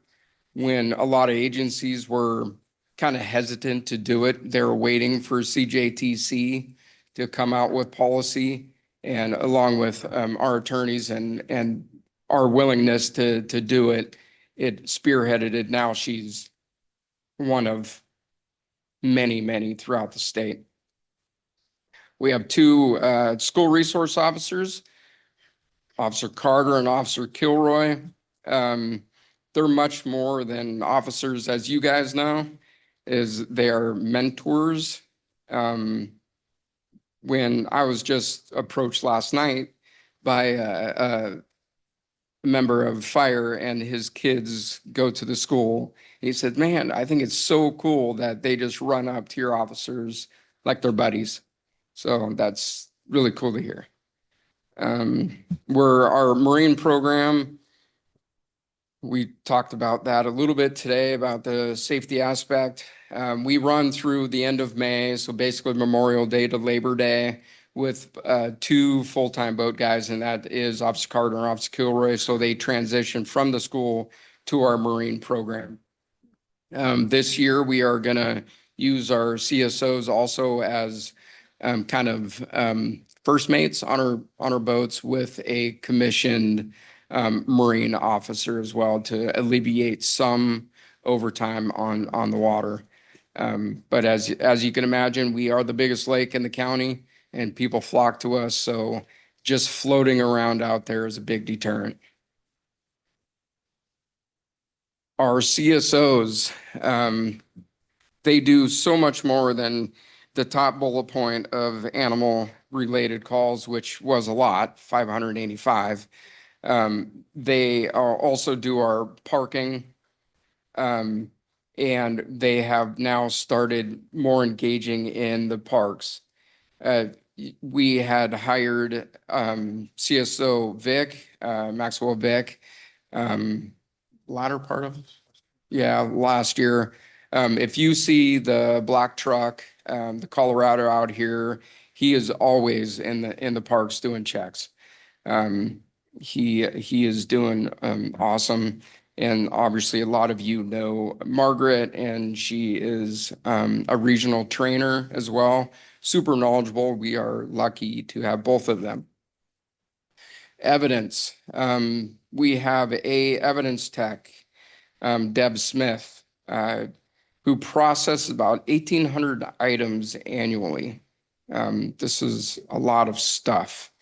when a lot of agencies were kind of hesitant to do it. They were waiting for CJTC to come out with policy, and along with our attorneys and our willingness to do it, it spearheaded it. Now she's one of many, many throughout the state. We have 2 school resource officers, Officer Carter and Officer Kilroy. They're much more than officers, as you guys know, they are mentors. When I was just approached last night by a member of fire and his kids go to the school, he said, man, I think it's so cool that they just run up to your officers like they're buddies. So that's really cool to hear. Our Marine program, we talked about that a little bit today about the safety aspect. We run through the end of May, so basically Memorial Day to Labor Day with 2 full-time boat guys, and that is Officer Carter and Officer Kilroy. So they transition from the school to our Marine program. This year, we are going to use our CSOs also as kind of first mates on our boats with a commissioned Marine officer as well to alleviate some overtime on the water. But as you can imagine, we are the biggest lake in the county and people flock to us. So just floating around out there is a big deterrent. Our CSOs, they do so much more than the top bullet point of animal related calls, which was a lot, 585. They also do our parking, and they have now started more engaging in the parks. We had hired CSO Vic, Maxwell Vic, latter part of, last year. If you see the black truck, the Colorado out here, he is always in the parks doing checks. He is doing awesome. And obviously a lot of you know Margaret, and she is a regional trainer as well. Super knowledgeable. We are lucky to have both of them. Evidence. We have a evidence tech, Deb Smith, who processes about 1,800 items annually. This is a lot of stuff.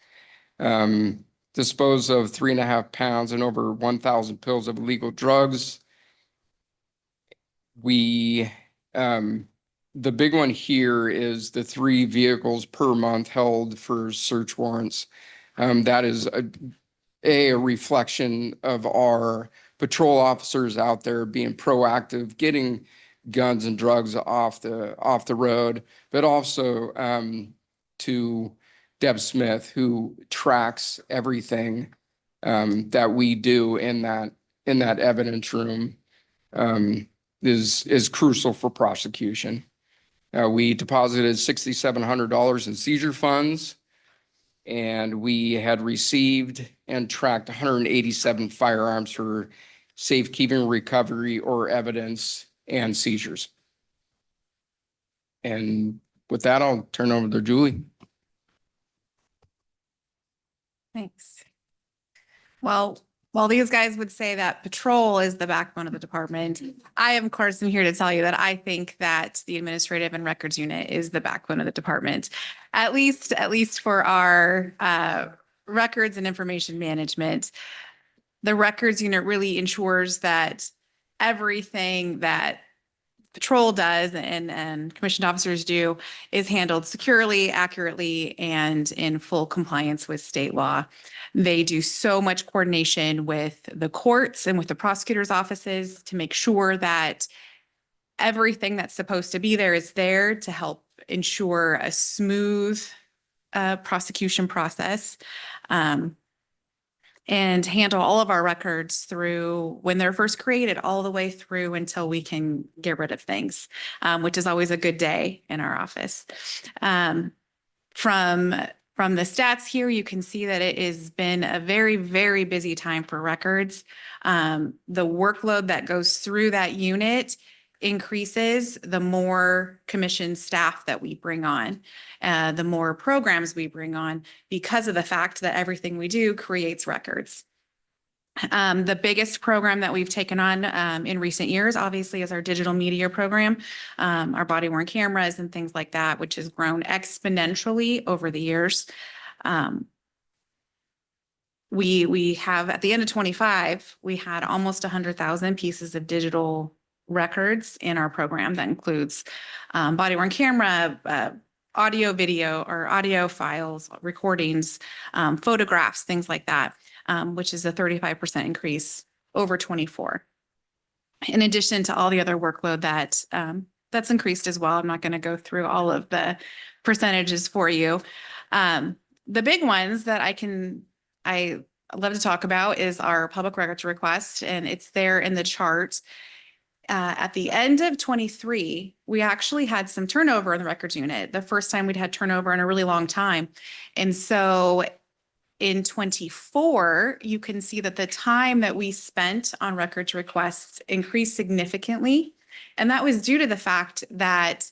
dispose of 3.5 pounds and over 1,000 pills of illegal drugs. The big one here is the 3 vehicles per month held for search warrants. That is a reflection of our patrol officers out there being proactive, getting guns and drugs off the road, but also to Deb Smith, who tracks everything that we do in that evidence room, is crucial for prosecution. We deposited $6,700 in seizure funds, and we had received and tracked 187 firearms for safekeeping, recovery, or evidence and seizures. And with that, I'll turn over to Julie. Thanks. Well, while these guys would say that patrol is the backbone of the department, I, of course, am here to tell you that I think that the administrative and records unit is the backbone of the department, at least for our records and information management. The records unit really ensures that everything that patrol does and commissioned officers do is handled securely, accurately, and in full compliance with state law. They do so much coordination with the courts and with the prosecutor's offices to make sure that everything that's supposed to be there is there to help ensure a smooth prosecution process. And handle all of our records through when they're first created all the way through until we can get rid of things, which is always a good day in our office. From the stats here, you can see that it has been a very, very busy time for records. The workload that goes through that unit increases the more commissioned staff that we bring on, the more programs we bring on, because of the fact that everything we do creates records. The biggest program that we've taken on in recent years, obviously, is our digital media program, our body worn cameras and things like that, which has grown exponentially over the years. We have, at the end of 25, we had almost 100,000 pieces of digital records in our program. That includes body worn camera, audio, video, or audio files, recordings, photographs, things like that, which is a 35% increase over 24. In addition to all the other workload that's increased as well. I'm not going to go through all of the percentages for you. The big ones that I love to talk about is our public records request, and it's there in the chart. At the end of 23, we actually had some turnover in the records unit, the first time we'd had turnover in a really long time. And so in 24, you can see that the time that we spent on records requests increased significantly. And that was due to the fact that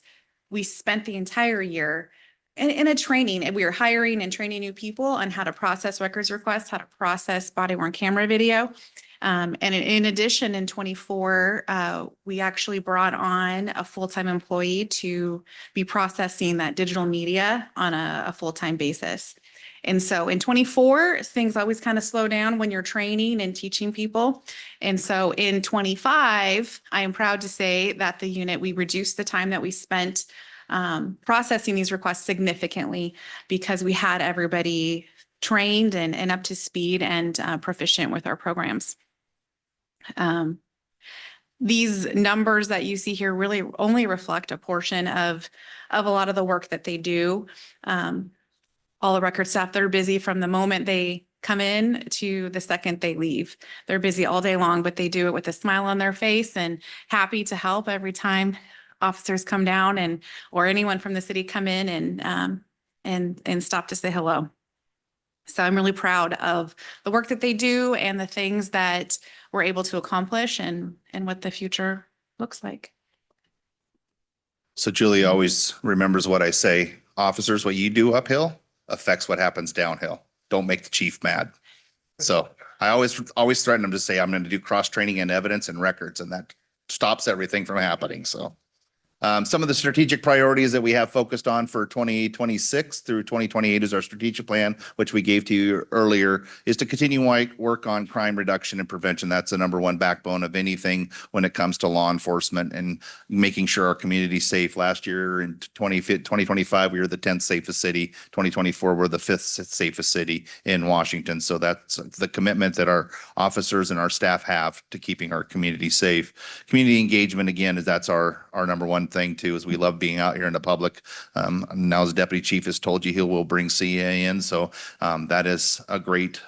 we spent the entire year in a training, and we were hiring and training new people on how to process records requests, how to process body worn camera video. And in addition, in 24, we actually brought on a full-time employee to be processing that digital media on a full-time basis. And so in 24, things always kind of slow down when you're training and teaching people. And so in 25, I am proud to say that the unit, we reduced the time that we spent processing these requests significantly, because we had everybody trained and up to speed and proficient with our programs. These numbers that you see here really only reflect a portion of a lot of the work that they do. All the record staff, they're busy from the moment they come in to the second they leave. They're busy all day long, but they do it with a smile on their face and happy to help every time officers come down or anyone from the city come in and stop to say hello. So I'm really proud of the work that they do and the things that we're able to accomplish and what the future looks like. So Julie always remembers what I say. Officers, what you do uphill affects what happens downhill. Don't make the chief mad. So I always threaten them to say, I'm going to do cross training and evidence and records, and that stops everything from happening. So Some of the strategic priorities that we have focused on for 2026 through 2028 is our strategic plan, which we gave to you earlier, is to continue work on crime reduction and prevention. That's the number one backbone of anything when it comes to law enforcement and making sure our community's safe. Last year in 2025, we were the 10th safest city. 2024, we're the 5th safest city in Washington. So that's the commitment that our officers and our staff have to keeping our community safe. Community engagement, again, is that's our number one thing too, is we love being out here in the public. Now as deputy chief has told you, he will bring CA in. So that is a great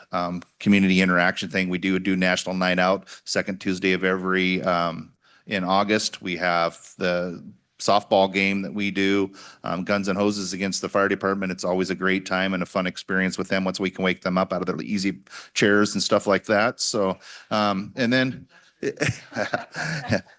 community interaction thing. We do National Night Out, second Tuesday of every in August. We have the softball game that we do, Guns and Hoses against the fire department. It's always a great time and a fun experience with them once we can wake them up out of their easy chairs and stuff like that. So, and then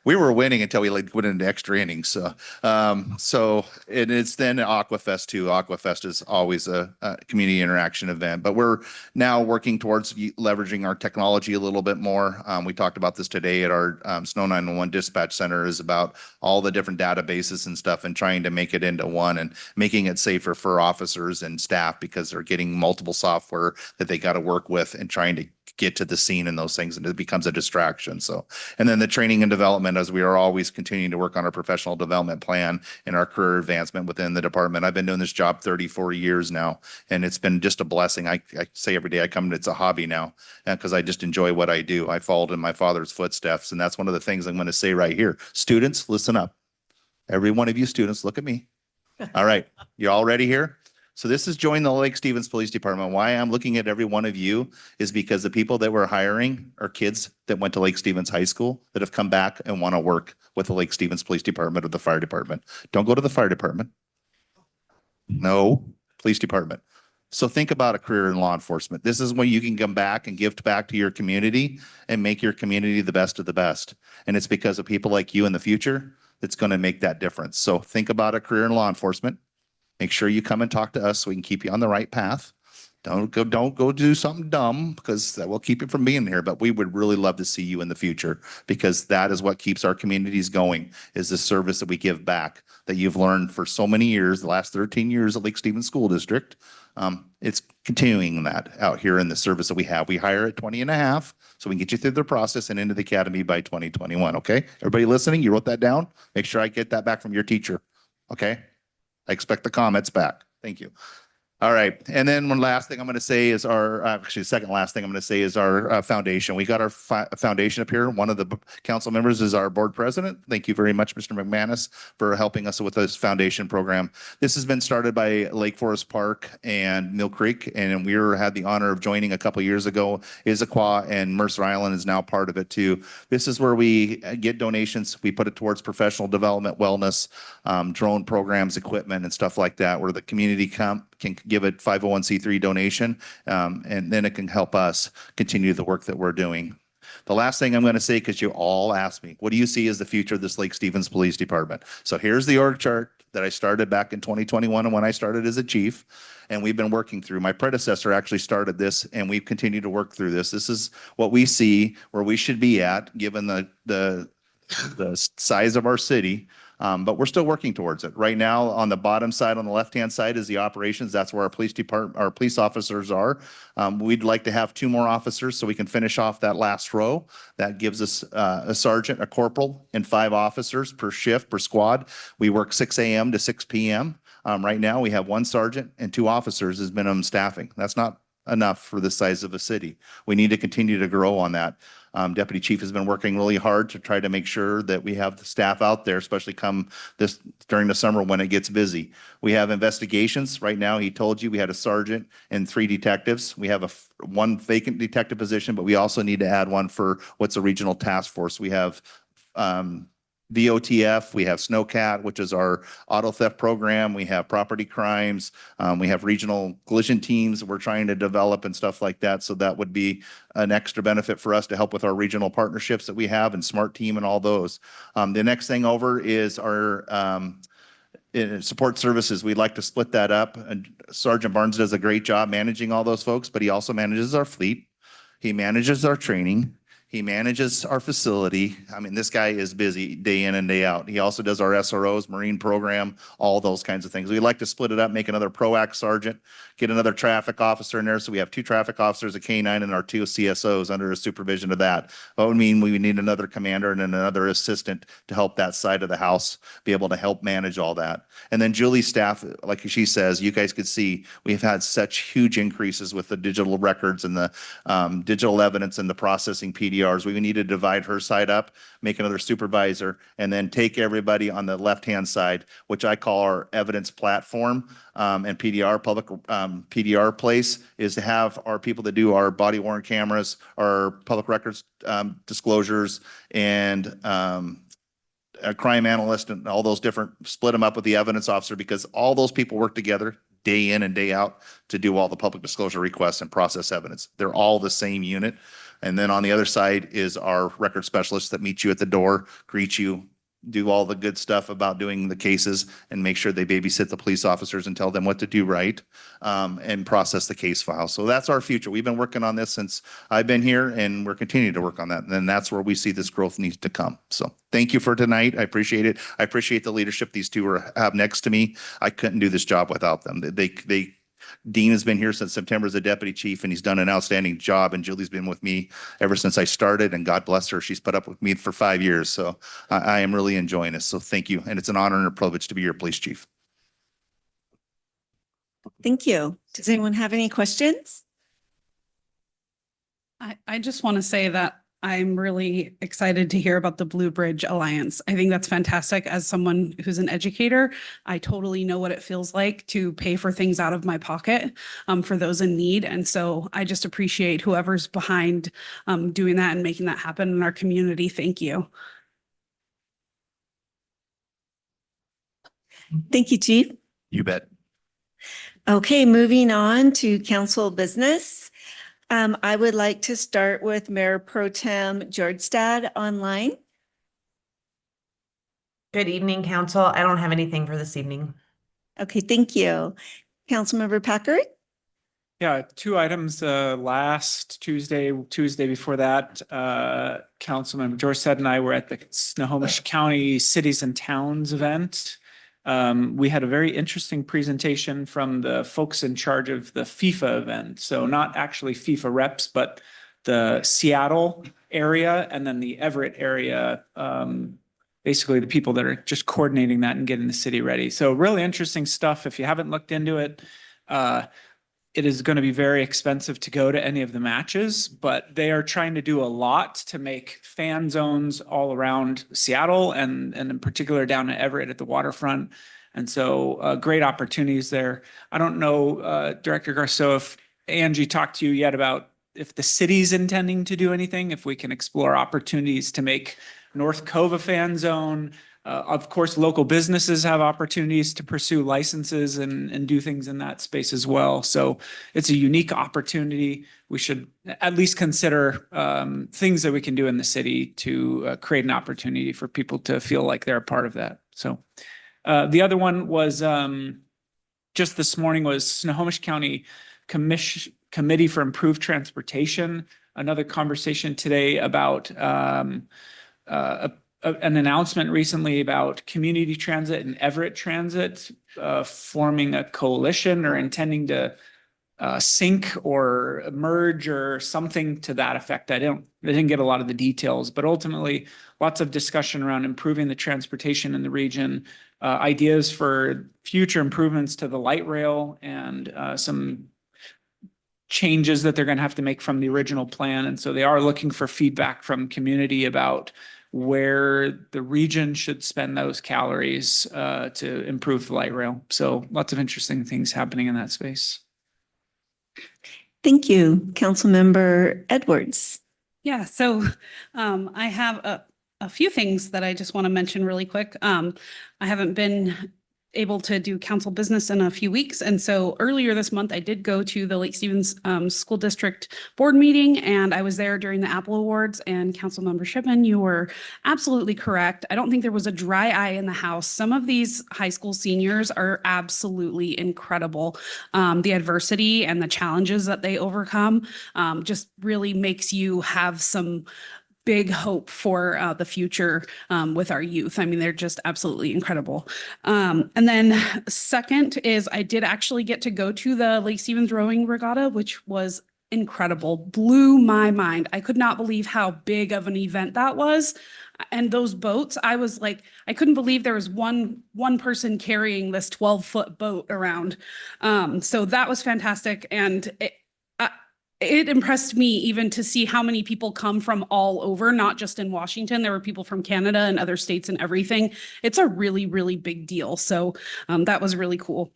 we were winning until we went into extra innings. So, and it's then Aquafest too. Aquafest is always a community interaction event, but we're now working towards leveraging our technology a little bit more. We talked about this today at our Snow 911 dispatch center, is about all the different databases and stuff and trying to make it into one and making it safer for officers and staff because they're getting multiple software that they got to work with and trying to get to the scene and those things, and it becomes a distraction. So, and then the training and development, as we are always continuing to work on our professional development plan and our career advancement within the department. I've been doing this job 34 years now, and it's been just a blessing. I say every day I come, it's a hobby now because I just enjoy what I do. I followed in my father's footsteps, and that's one of the things I'm going to say right here. Students, listen up. Every one of you students, look at me. All right. You all ready here? So this is Join the Lake Stevens Police Department. Why I'm looking at every one of you is because the people that we're hiring are kids that went to Lake Stevens High School that have come back and want to work with the Lake Stevens Police Department or the fire department. Don't go to the fire department. No, police department. So think about a career in law enforcement. This is when you can come back and give back to your community and make your community the best of the best. And it's because of people like you in the future that's going to make that difference. So think about a career in law enforcement. Make sure you come and talk to us so we can keep you on the right path. Don't go do something dumb because that will keep you from being here. But we would really love to see you in the future because that is what keeps our communities going, is the service that we give back that you've learned for so many years, the last 13 years at Lake Stevens School District. It's continuing that out here in the service that we have. We hire at 20 and a half, so we can get you through the process and into the academy by 2021. Okay. Everybody listening, you wrote that down? Make sure I get that back from your teacher. Okay. I expect the comments back. Thank you. All right. And then one last thing I'm going to say is actually second last thing I'm going to say is our foundation. We got our foundation up here. One of the council members is our board president. Thank you very much, Mr. McManus, for helping us with this foundation program. This has been started by Lake Forest Park and Mill Creek, and we had the honor of joining a couple years ago. Issaquah and Mercer Island is now part of it too. This is where we get donations. We put it towards professional development, wellness, drone programs, equipment, and stuff like that, where the community can give a 501c3 donation, and then it can help us continue the work that we're doing. The last thing I'm going to say, because you all asked me, what do you see as the future of this Lake Stevens Police Department? So here's the org chart that I started back in 2021 and when I started as a chief, and we've been working through. My predecessor actually started this, and we've continued to work through this. This is what we see where we should be at, given the size of our city. But we're still working towards it. Right now, on the bottom side, on the left-hand side is the operations. That's where our police department, our police officers are. We'd like to have 2 more officers so we can finish off that last row. That gives us a sergeant, a corporal, and 5 officers per shift, per squad. We work 6 a.m. to 6 p.m. Right now, we have 1 sergeant and 2 officers as minimum staffing. That's not enough for the size of a city. We need to continue to grow on that. Deputy Chief has been working really hard to try to make sure that we have the staff out there, especially during the summer when it gets busy. We have investigations. Right now, he told you we had a sergeant and 3 detectives. We have 1 vacant detective position, but we also need to add 1 for what's a regional task force. We have VOTF, we have Snowcat, which is our auto theft program. We have property crimes. We have regional collision teams that we're trying to develop and stuff like that. So that would be an extra benefit for us to help with our regional partnerships that we have and SMART team and all those. The next thing over is our support services. We'd like to split that up. And Sergeant Barnes does a great job managing all those folks, but he also manages our fleet. He manages our training. He manages our facility. I mean, this guy is busy day in and day out. He also does our SROs, Marine program, all those kinds of things. We like to split it up, make another PROAC sergeant, get another traffic officer in there. So we have 2 traffic officers, a K-9, and our 2 CSOs under the supervision of that. That would mean we would need another commander and then another assistant to help that side of the house be able to help manage all that. And then Julie's staff, like she says, you guys could see, we've had such huge increases with the digital records and the digital evidence and the processing PDRs. We need to divide her side up, make another supervisor, and then take everybody on the left-hand side, which I call our evidence platform, and PDR, public PDR place, is to have our people that do our body worn cameras, our public records disclosures, and a crime analyst and all those different, split them up with the evidence officer, because all those people work together day in and day out to do all the public disclosure requests and process evidence. They're all the same unit. And then on the other side is our record specialists that meet you at the door, greet you, do all the good stuff about doing the cases, and make sure they babysit the police officers and tell them what to do right, and process the case file. So that's our future. We've been working on this since I've been here, and we're continuing to work on that. And then that's where we see this growth needs to come. So thank you for tonight. I appreciate it. I appreciate the leadership these two have next to me. I couldn't do this job without them. Dean has been here since September as a deputy chief, and he's done an outstanding job. And Julie's been with me ever since I started, and God bless her. She's put up with me for 5 years. So I am really enjoying this. So thank you. And it's an honor and a privilege to be your police chief. Thank you. Does anyone have any questions? I just want to say that I'm really excited to hear about the Blue Bridge Alliance. I think that's fantastic. As someone who's an educator, I totally know what it feels like to pay for things out of my pocket for those in need. And so I just appreciate whoever's behind doing that and making that happen in our community. Thank you. Thank you, Chief. You bet. Okay, moving on to council business. I would like to start with Mayor Pro Tem Jordstad online. Good evening, council. I don't have anything for this evening. Okay, thank you. Councilmember Packard? Yeah, 2 items. Last Tuesday before that, Councilmember Jordstad and I were at the Snohomish County Cities and Towns event. We had a very interesting presentation from the folks in charge of the FIFA event. So not actually FIFA reps, but the Seattle area and then the Everett area. Basically the people that are just coordinating that and getting the city ready. So really interesting stuff. If you haven't looked into it, it is going to be very expensive to go to any of the matches, but they are trying to do a lot to make fan zones all around Seattle and in particular down at Everett at the waterfront. And so great opportunities there. I don't know, Director Garceau, if Angie talked to you yet about if the city's intending to do anything, if we can explore opportunities to make North Cove a fan zone. Of course, local businesses have opportunities to pursue licenses and do things in that space as well. So it's a unique opportunity. We should at least consider things that we can do in the city to create an opportunity for people to feel like they're a part of that. So the other one was just this morning was Snohomish County Committee for Improved Transportation. Another conversation today about an announcement recently about community transit and Everett Transit forming a coalition or intending to sync or merge or something to that effect. I didn't get a lot of the details, but ultimately lots of discussion around improving the transportation in the region, ideas for future improvements to the light rail, and some changes that they're going to have to make from the original plan. And so they are looking for feedback from community about where the region should spend those calories to improve the light rail. So lots of interesting things happening in that space. Thank you. Councilmember Edwards. Yeah, so I have a few things that I just want to mention really quick. I haven't been able to do council business in a few weeks. And so earlier this month, I did go to the Lake Stevens School District Board meeting, and I was there during the Apple Awards. And Councilmember Shipman, you were absolutely correct. I don't think there was a dry eye in the house. Some of these high school seniors are absolutely incredible. The adversity and the challenges that they overcome just really makes you have some big hope for the future with our youth. I mean, they're just absolutely incredible. And then second is I did actually get to go to the Lake Stevens Rowing Regatta, which was incredible, blew my mind. I could not believe how big of an event that was. And those boats, I was like, I couldn't believe there was one person carrying this 12-foot boat around. So that was fantastic. And it impressed me even to see how many people come from all over, not just in Washington. There were people from Canada and other states and everything. It's a really, really big deal. So that was really cool.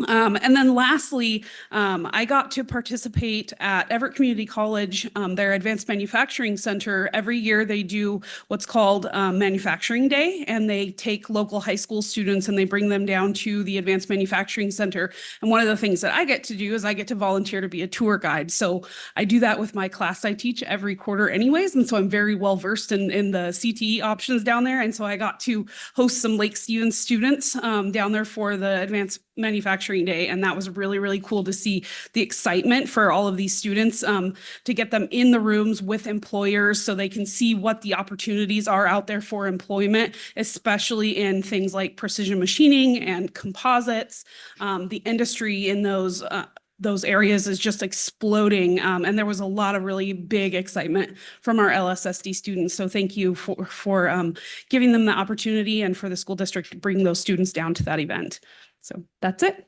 And then lastly, I got to participate at Everett Community College, their Advanced Manufacturing Center. Every year they do what's called Manufacturing Day, and they take local high school students and they bring them down to the Advanced Manufacturing Center. And one of the things that I get to do is I get to volunteer to be a tour guide. So I do that with my class I teach every quarter anyways. And so I'm very well versed in the CTE options down there. And so I got to host some Lake Stevens students down there for the Advanced Manufacturing Day. And that was really, really cool to see the excitement for all of these students to get them in the rooms with employers so they can see what the opportunities are out there for employment, especially in things like precision machining and composites. The industry in those areas is just exploding. And there was a lot of really big excitement from our LSSD students. So thank you for giving them the opportunity and for the school district to bring those students down to that event. So that's it.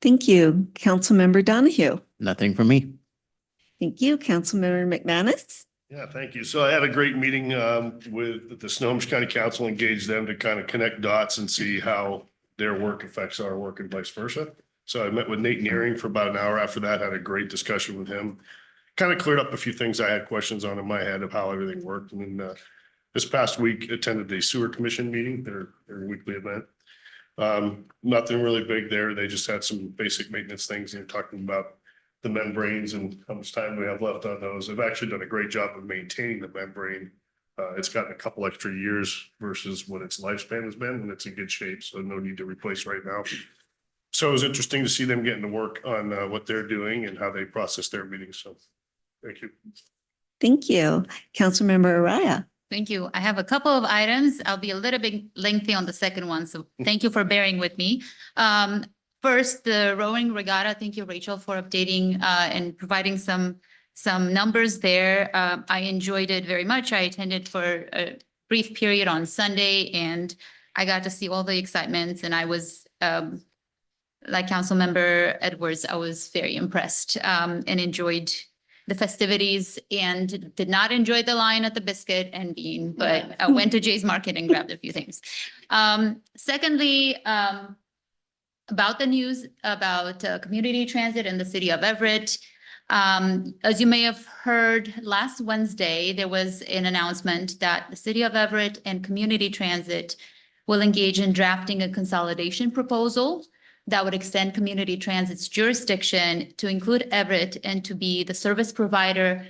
Thank you. Councilmember Donahue. Nothing from me. Thank you. Councilmember McManus. Yeah, thank you. So I had a great meeting with the Snohomish County Council, engaged them to kind of connect dots and see how their work affects our work and vice versa. So I met with Nate Nearing for about an hour after that, had a great discussion with him. Kind of cleared up a few things I had questions on in my head of how everything worked. And then this past week attended the Sewer Commission meeting, their weekly event. Nothing really big there. They just had some basic maintenance things and talking about the membranes and how much time we have left on those. They've actually done a great job of maintaining the membrane. It's gotten a couple extra years versus what its lifespan has been, and it's in good shape. So no need to replace right now. So it was interesting to see them getting to work on what they're doing and how they process their meetings. So thank you. Thank you. Councilmember Araya. Thank you. I have a couple of items. I'll be a little bit lengthy on the second one, so thank you for bearing with me. First, the rowing regatta. Thank you, Rachel, for updating and providing some numbers there. I enjoyed it very much. I attended for a brief period on Sunday, and I got to see all the excitements, and I was like Councilmember Edwards, I was very impressed and enjoyed the festivities and did not enjoy the line at the biscuit and bean, but I went to Jay's Market and grabbed a few things. Secondly, about the news about community transit in the city of Everett. As you may have heard, last Wednesday, there was an announcement that the city of Everett and community transit will engage in drafting a consolidation proposal that would extend community transit's jurisdiction to include Everett and to be the service provider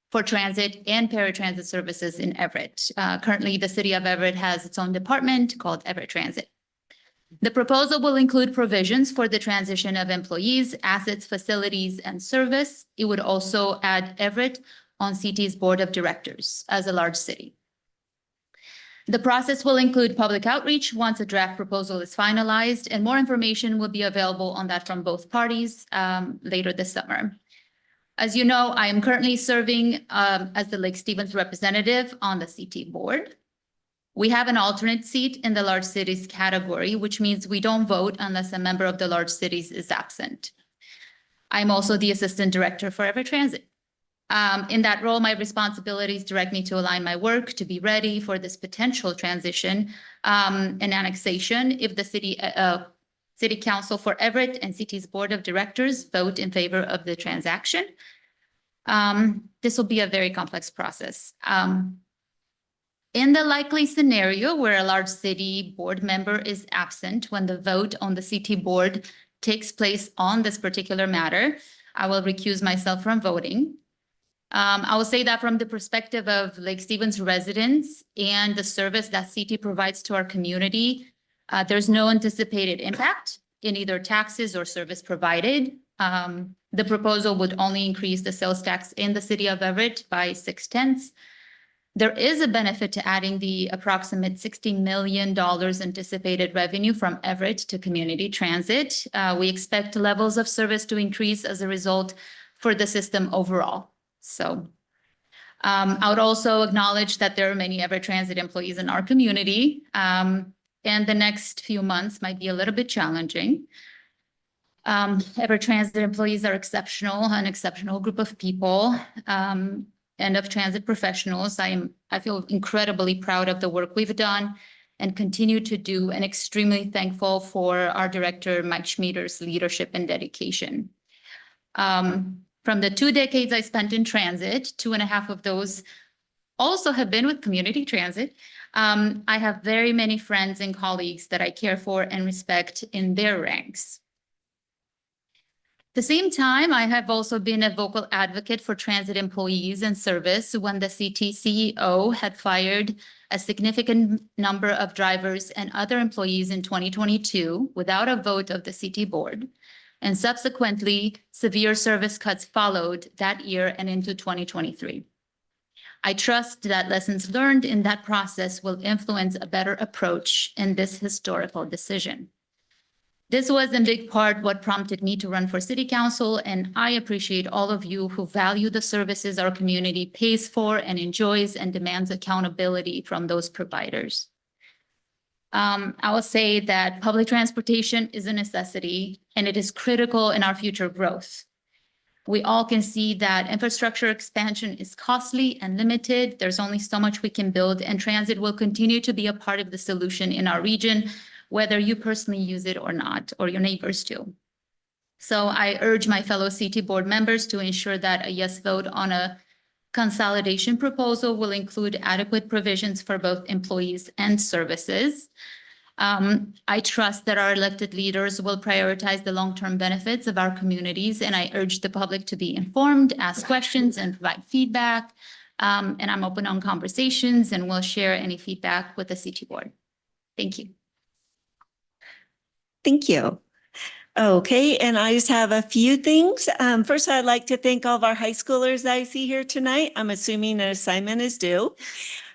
for transit and paratransit services in Everett. Currently, the city of Everett has its own department called Everett Transit. The proposal will include provisions for the transition of employees, assets, facilities, and service. It would also add Everett on CT's board of directors as a large city. The process will include public outreach once a draft proposal is finalized, and more information will be available on that from both parties later this summer. As you know, I am currently serving as the Lake Stevens representative on the CT board. We have an alternate seat in the large cities category, which means we don't vote unless a member of the large cities is absent. I'm also the assistant director for Everett Transit. In that role, my responsibilities direct me to align my work to be ready for this potential transition and annexation if the city council for Everett and CT's board of directors vote in favor of the transaction. This will be a very complex process. In the likely scenario where a large city board member is absent when the vote on the CT board takes place on this particular matter, I will recuse myself from voting. I will say that from the perspective of Lake Stevens residents and the service that CT provides to our community, there's no anticipated impact in either taxes or service provided. The proposal would only increase the sales tax in the city of Everett by 0.6. There is a benefit to adding the approximate $60 million anticipated revenue from Everett to community transit. We expect levels of service to increase as a result for the system overall. So I would also acknowledge that there are many Everett Transit employees in our community, and the next few months might be a little bit challenging. Everett Transit employees are exceptional, an exceptional group of people. And of transit professionals. I feel incredibly proud of the work we've done and continue to do, and extremely thankful for our director, Mike Schmieder's leadership and dedication. From the 2 decades I spent in transit, 2.5 of those also have been with community transit. I have very many friends and colleagues that I care for and respect in their ranks. At the same time, I have also been a vocal advocate for transit employees and service when the CT CEO had fired a significant number of drivers and other employees in 2022 without a vote of the CT board. And subsequently, severe service cuts followed that year and into 2023. I trust that lessons learned in that process will influence a better approach in this historical decision. This was in big part what prompted me to run for city council, and I appreciate all of you who value the services our community pays for and enjoys and demands accountability from those providers. I will say that public transportation is a necessity and it is critical in our future growth. We all can see that infrastructure expansion is costly and limited. There's only so much we can build, and transit will continue to be a part of the solution in our region, whether you personally use it or not, or your neighbors do. So I urge my fellow CT board members to ensure that a yes vote on a consolidation proposal will include adequate provisions for both employees and services. I trust that our elected leaders will prioritize the long-term benefits of our communities, and I urge the public to be informed, ask questions, and provide feedback. And I'm open on conversations and will share any feedback with the CT board. Thank you. Thank you. Okay, and I just have a few things. First, I'd like to thank all of our high schoolers that I see here tonight. I'm assuming an assignment is due.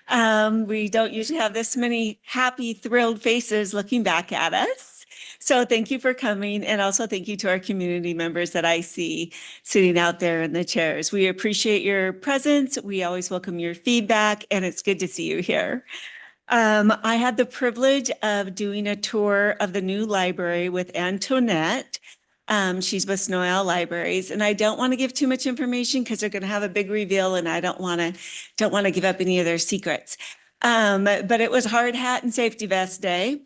We don't usually have this many happy, thrilled faces looking back at us. So thank you for coming, and also thank you to our community members that I see sitting out there in the chairs. We appreciate your presence. We always welcome your feedback, and it's good to see you here. I had the privilege of doing a tour of the new library with Antoinette. She's with Snow Owl Libraries, and I don't want to give too much information because they're going to have a big reveal, and I don't want to give up any of their secrets. But it was hard hat and safety vest day,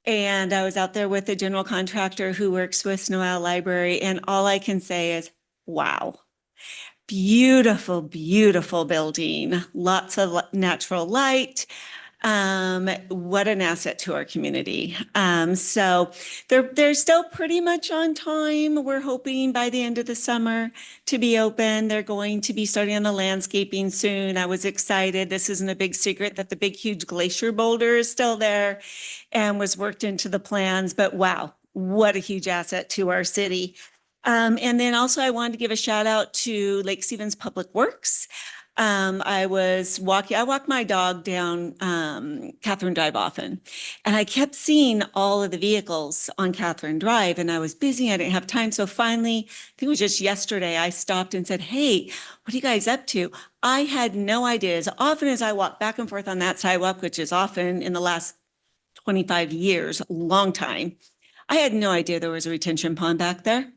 and I was out there with the general contractor who works with Snow Owl Library, and all I can say is, wow. Beautiful, beautiful building. Lots of natural light. What an asset to our community. So they're still pretty much on time. We're hoping by the end of the summer to be open. They're going to be starting on the landscaping soon. I was excited. This isn't a big secret that the big, huge glacier boulder is still there and was worked into the plans, but wow, what a huge asset to our city. And then also I wanted to give a shout out to Lake Stevens Public Works. I walk my dog down Catherine Drive often, and I kept seeing all of the vehicles on Catherine Drive, and I was busy. I didn't have time. So finally, I think it was just yesterday, I stopped and said, hey, what are you guys up to? I had no idea. As often as I walk back and forth on that sidewalk, which is often in the last 25 years, a long time, I had no idea there was a retention pond back there.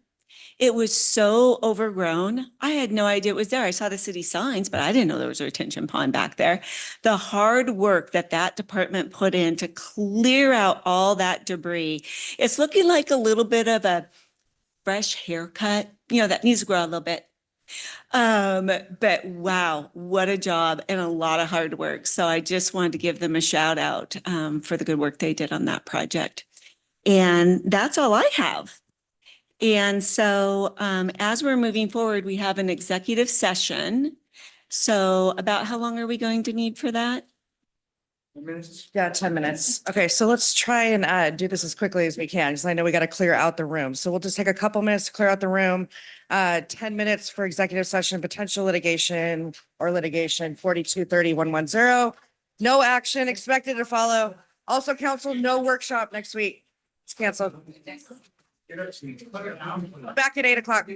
It was so overgrown. I had no idea it was there. I saw the city signs, but I didn't know there was a retention pond back there. The hard work that department put in to clear out all that debris. It's looking like a little bit of a fresh haircut, that needs to grow a little bit. But wow, what a job and a lot of hard work. So I just wanted to give them a shout out for the good work they did on that project. And that's all I have. And so as we're moving forward, we have an executive session. So about how long are we going to need for that? Yeah, 10 minutes. Okay, so let's try and do this as quickly as we can, because I know we got to clear out the room. So we'll just take a couple minutes to clear out the room. 10 minutes for executive session, potential litigation or litigation 4230-110. No action expected to follow. Also, council, no workshop next week. It's canceled. Back at 8 o'clock.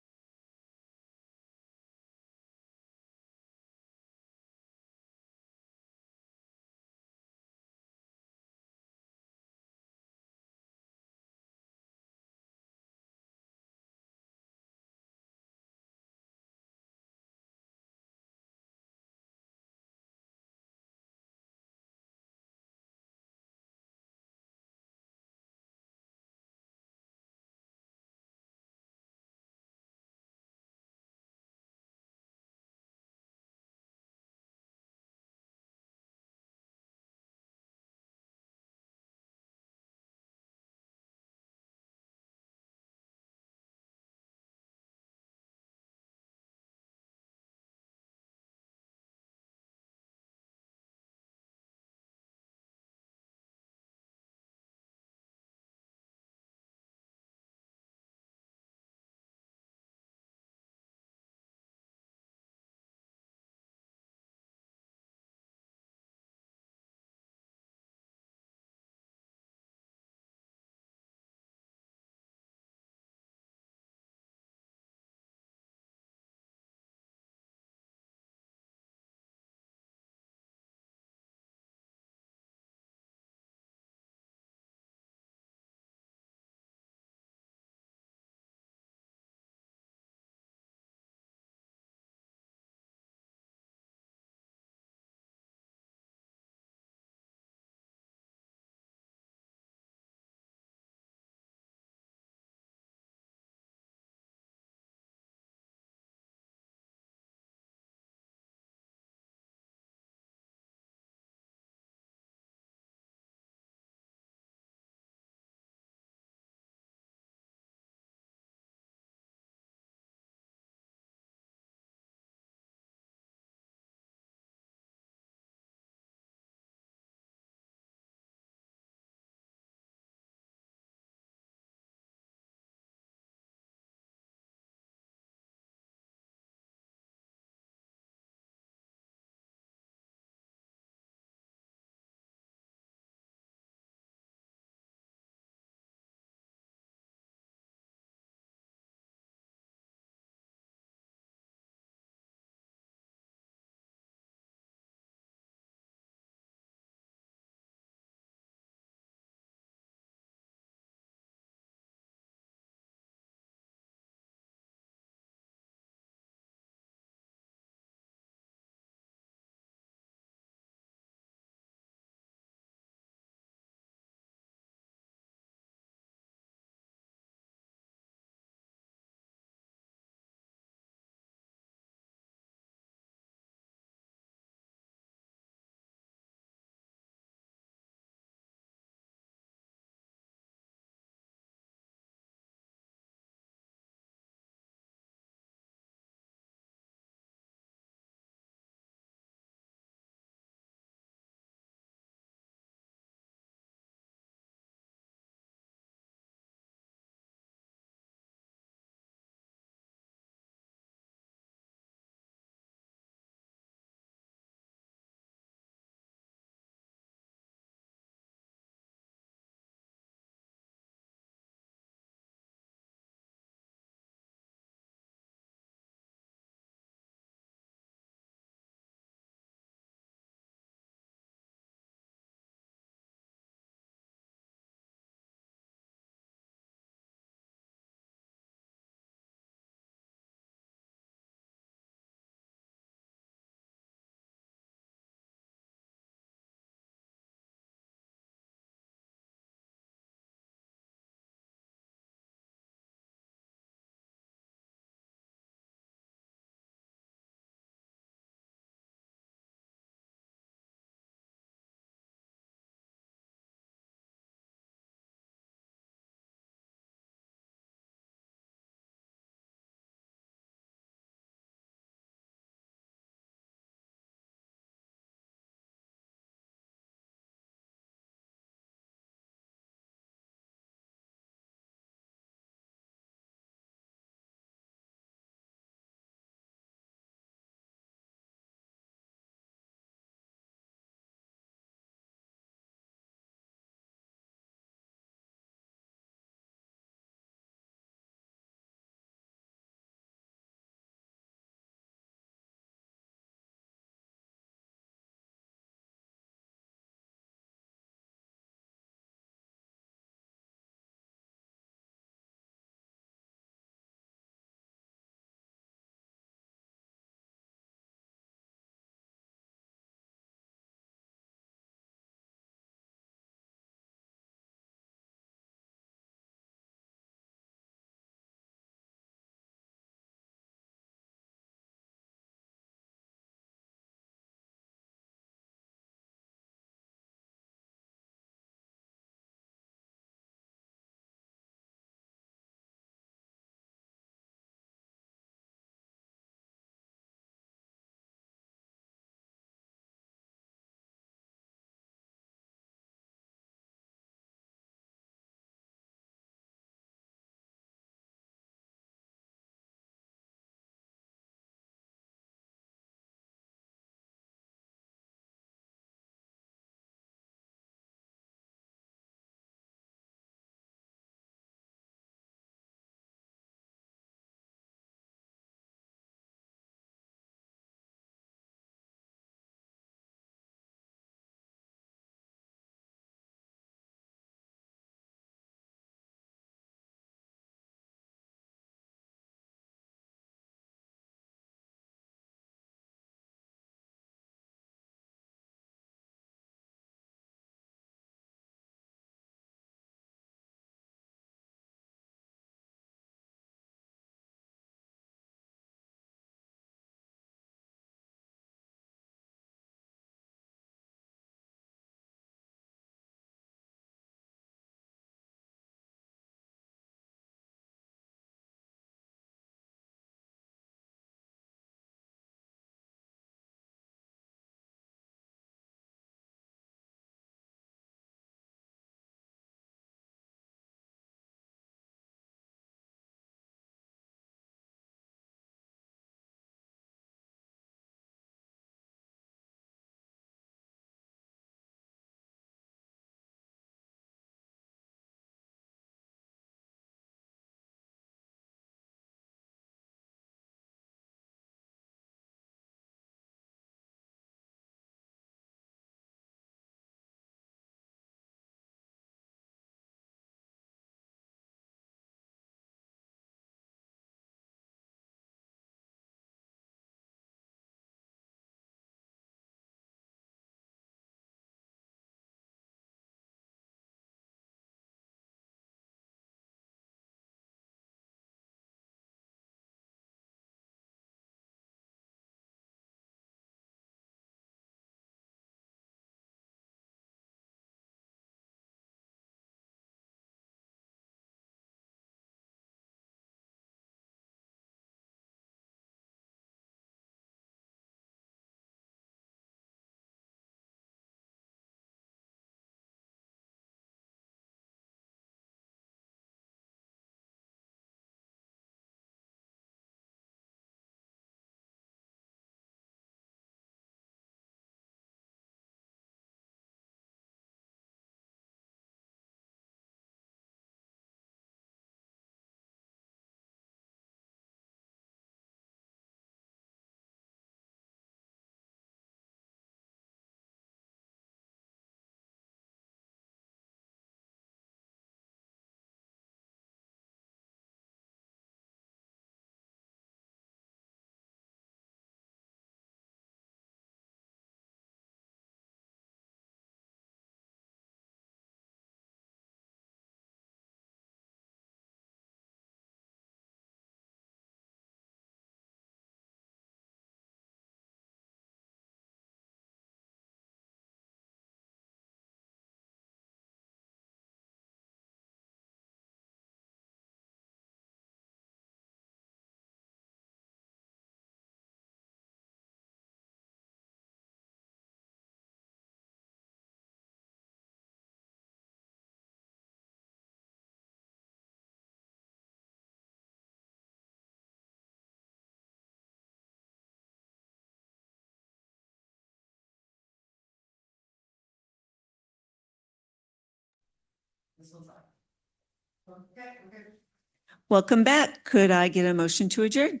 Welcome back. Could I get a motion to adjourn?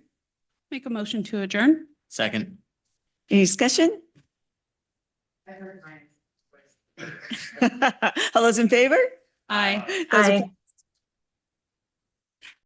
Make a motion to adjourn. Second. Any discussion? All those in favor? Aye. Those Aye. opposed?